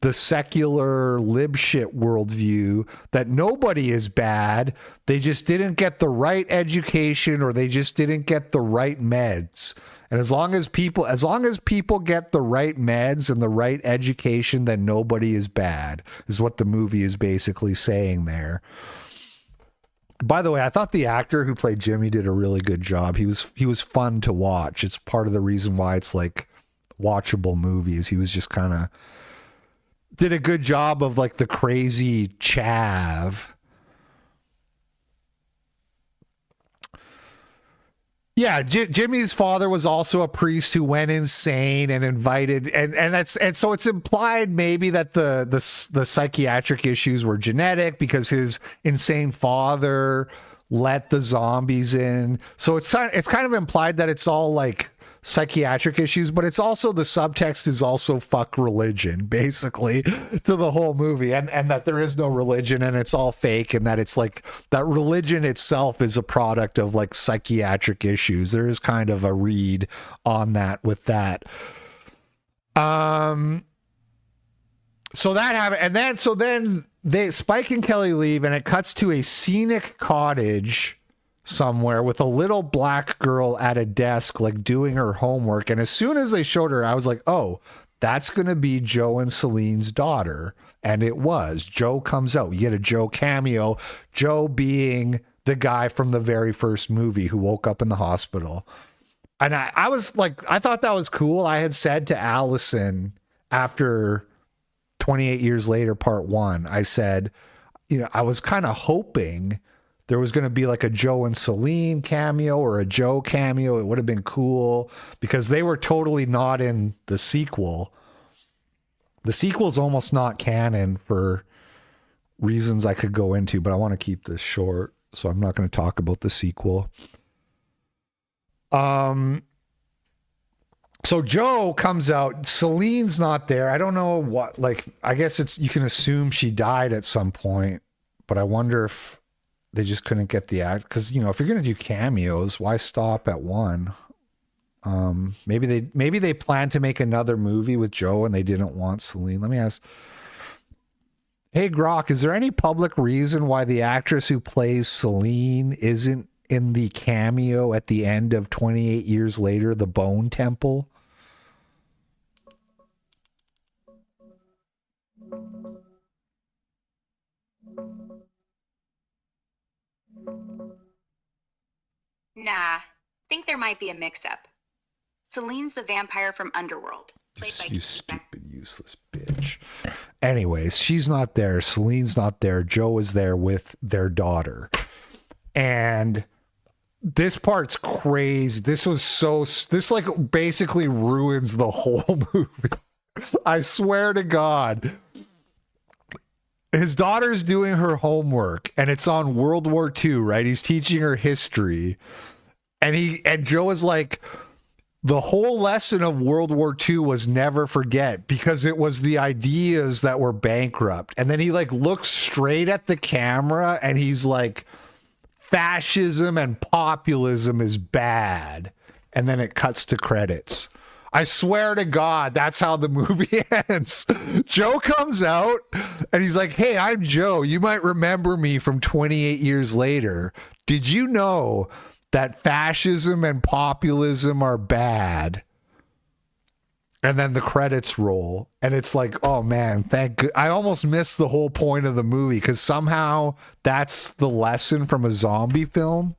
the secular lib shit worldview that nobody is bad. They just didn't get the right education or they just didn't get the right meds. And as long as people get the right meds and the right education, then nobody is bad, is what the movie is basically saying there. By the way, I thought the actor who played Jimmy did a really good job. He was fun to watch. It's part of the reason why it's like watchable movies. He was just kind of did a good job of like the crazy chav. Yeah, Jimmy's father was also a priest who went insane and invited, and so it's implied maybe that the psychiatric issues were genetic because his insane father let the zombies in. So it's kind of implied that it's all like psychiatric issues, but it's also the subtext is also fuck religion basically to the whole movie, and that there is no religion and it's all fake, and that it's like that religion itself is a product of like psychiatric issues. There is kind of a read on that with that. So that happened, and then Spike and Kelly leave, and it cuts to a scenic cottage somewhere with a little black girl at a desk like doing her homework. And as soon as they showed her, I was like, oh, that's gonna be Joe and Celine's daughter. And it was. Joe comes out. You get a Joe cameo, Joe being the guy from the very first movie who woke up in the hospital. And I was like, I thought that was cool. I had said to Allison after 28 Years Later part 1, I said, I was kind of hoping there was going to be like a Joe and Celine cameo or a Joe cameo. It would have been cool because they were totally not in the sequel. The sequel's almost not canon for reasons I could go into, but I want to keep this short, so I'm not going to talk about the sequel. So Joe comes out. Celine's not there. I don't know what, like, I guess you can assume she died at some point, but I wonder if they just couldn't get the act, because if you're gonna do cameos, why stop at one? Maybe they planned to make another movie with Joe and they didn't want Celine. Let me ask. Hey Grok, is there any public reason why the actress who plays Celine isn't in the cameo at the end of 28 Years Later, The Bone Temple? Nah, think there might be a mix-up. Celine's the vampire from Underworld. Played by You stupid, useless bitch. Anyways, she's not there. Celine's not there. Joe is there with their daughter. And this part's crazy. This like basically ruins the whole movie. I swear to God. His daughter's doing her homework and it's on World War II, right? He's teaching her history. And Joe is like, the whole lesson of World War II was never forget, because it was the ideas that were bankrupt. And then he like looks straight at the camera and he's like, fascism and populism is bad. And then it cuts to credits. I swear to God, that's how the movie ends. Joe comes out and he's like, hey, I'm Joe. You might remember me from 28 Years Later. Did you know that fascism and populism are bad? And then the credits roll and it's like, oh man, I almost missed the whole point of the movie because somehow that's the lesson from a zombie film.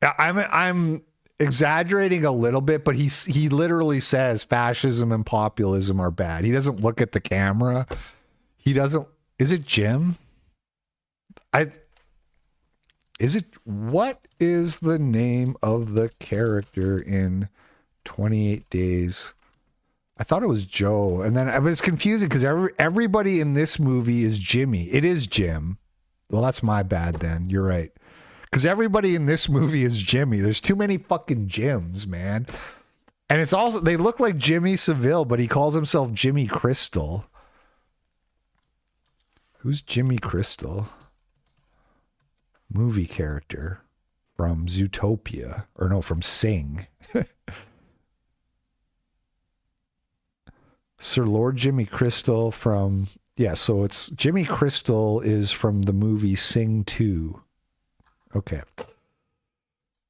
I'm exaggerating a little bit, but he literally says fascism and populism are bad. He doesn't look at the camera. He doesn't. Is it Jim? What is the name of the character in 28 Days? I thought it was Joe. And then it's confusing because everybody in this movie is Jimmy. It is Jim. Well, that's my bad then. You're right. Because everybody in this movie is Jimmy. There's too many fucking Jims, man. And it's also, they look like Jimmy Seville, but he calls himself Jimmy Crystal. Who's Jimmy Crystal? Movie character from Zootopia. Or no, from Sing. Sir Lord Jimmy Crystal from... Yeah, so it's... Jimmy Crystal is from the movie Sing 2. Okay.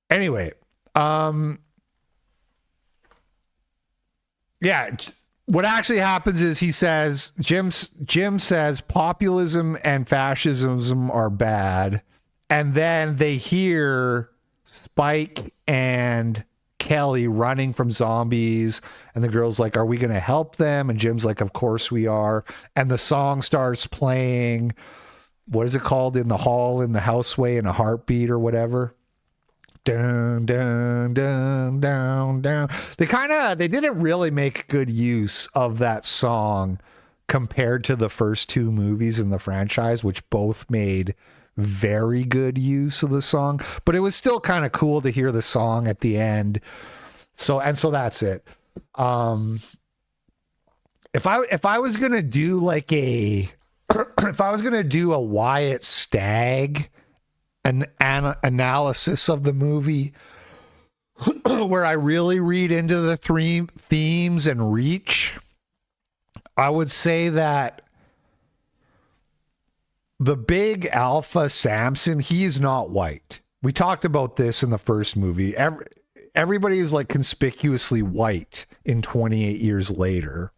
Anyway, yeah, what actually happens is he says, Jim says populism and fascism are bad. And then they hear Spike and Kelly running from zombies. And the girl's like, are we going to help them? And Jim's like, of course we are. And the song starts playing. What is it called? In the Hall, in the Houseway, in a Heartbeat or whatever. Dun, dun, dun, down, down. They didn't really make good use of that song compared to the first two movies in the franchise, which both made very good use of the song, but it was still kind of cool to hear the song at the end. So that's it. If I was going to do like if I was going to do a Wyatt Stagg an analysis of the movie where I really read into the three themes and reach, I would say that the big alpha Samson, he's not white. We talked about this in the first movie. Everybody is like conspicuously white in 28 years later.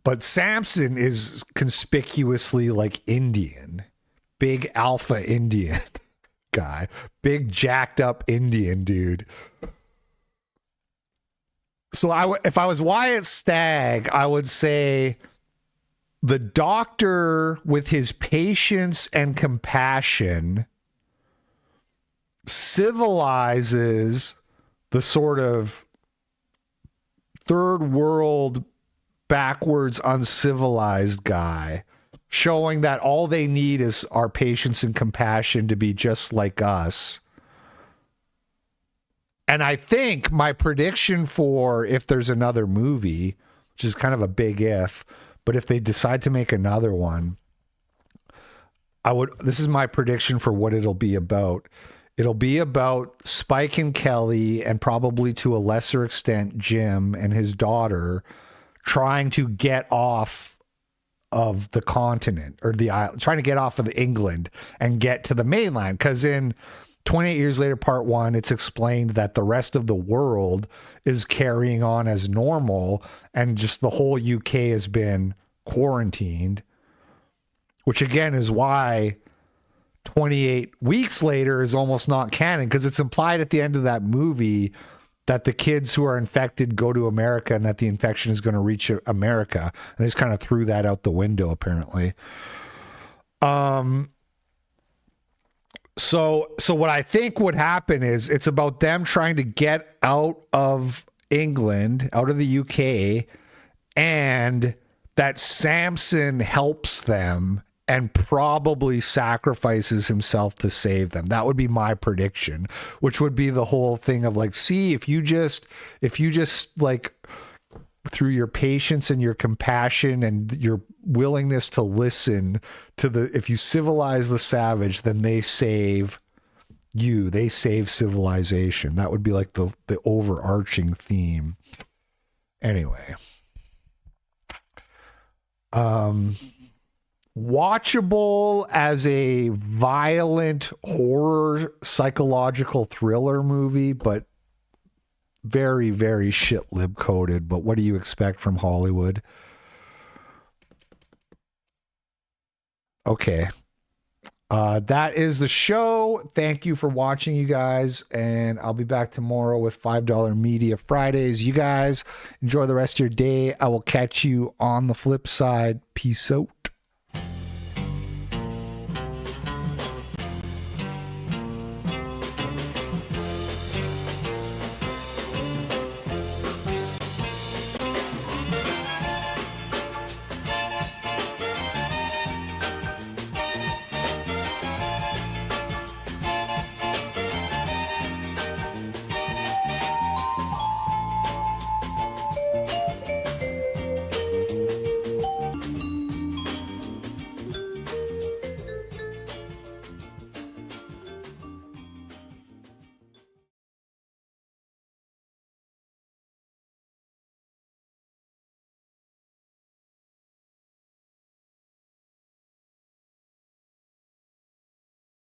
But Samson is conspicuously like Indian. Big alpha Indian guy. Big jacked up Indian dude. So if I was Wyatt Stagg, I would say the doctor with his patience and compassion civilizes the sort of third world backwards uncivilized guy, showing that all they need is our patience and compassion to be just like us. And I think my prediction for if there's another movie, which is kind of a big if, but if they decide to make another one, this is my prediction for what it'll be about. It'll be about Spike and Kelly, and probably to a lesser extent, Jim and his daughter trying to get off of the continent or the island, trying to get off of England and get to the mainland. Because in 28 Years Later, Part 1, it's explained that the rest of the world is carrying on as normal, and just the whole UK has been quarantined, which again is why 28 weeks later is almost not canon, because it's implied at the end of that movie that the kids who are infected go to America and that the infection is going to reach America. And they just kind of threw that out the window, apparently. So what I think would happen is it's about them trying to get out of England, out of the UK, and that Samson helps them and probably sacrifices himself to save them. That would be my prediction, which would be the whole thing of like, see, if you just like through your patience and your compassion and your willingness to listen to if you civilize the savage, then they save you, they save civilization. That would be like the overarching theme. Anyway. Watchable as a violent horror psychological thriller movie, but very, very shit lib coated. But what do you expect from Hollywood? Okay. That is the show. Thank you for watching, you guys. And I'll be back tomorrow with $5 Media Fridays. You guys enjoy the rest of your day. I will catch you on the flip side. Peace out.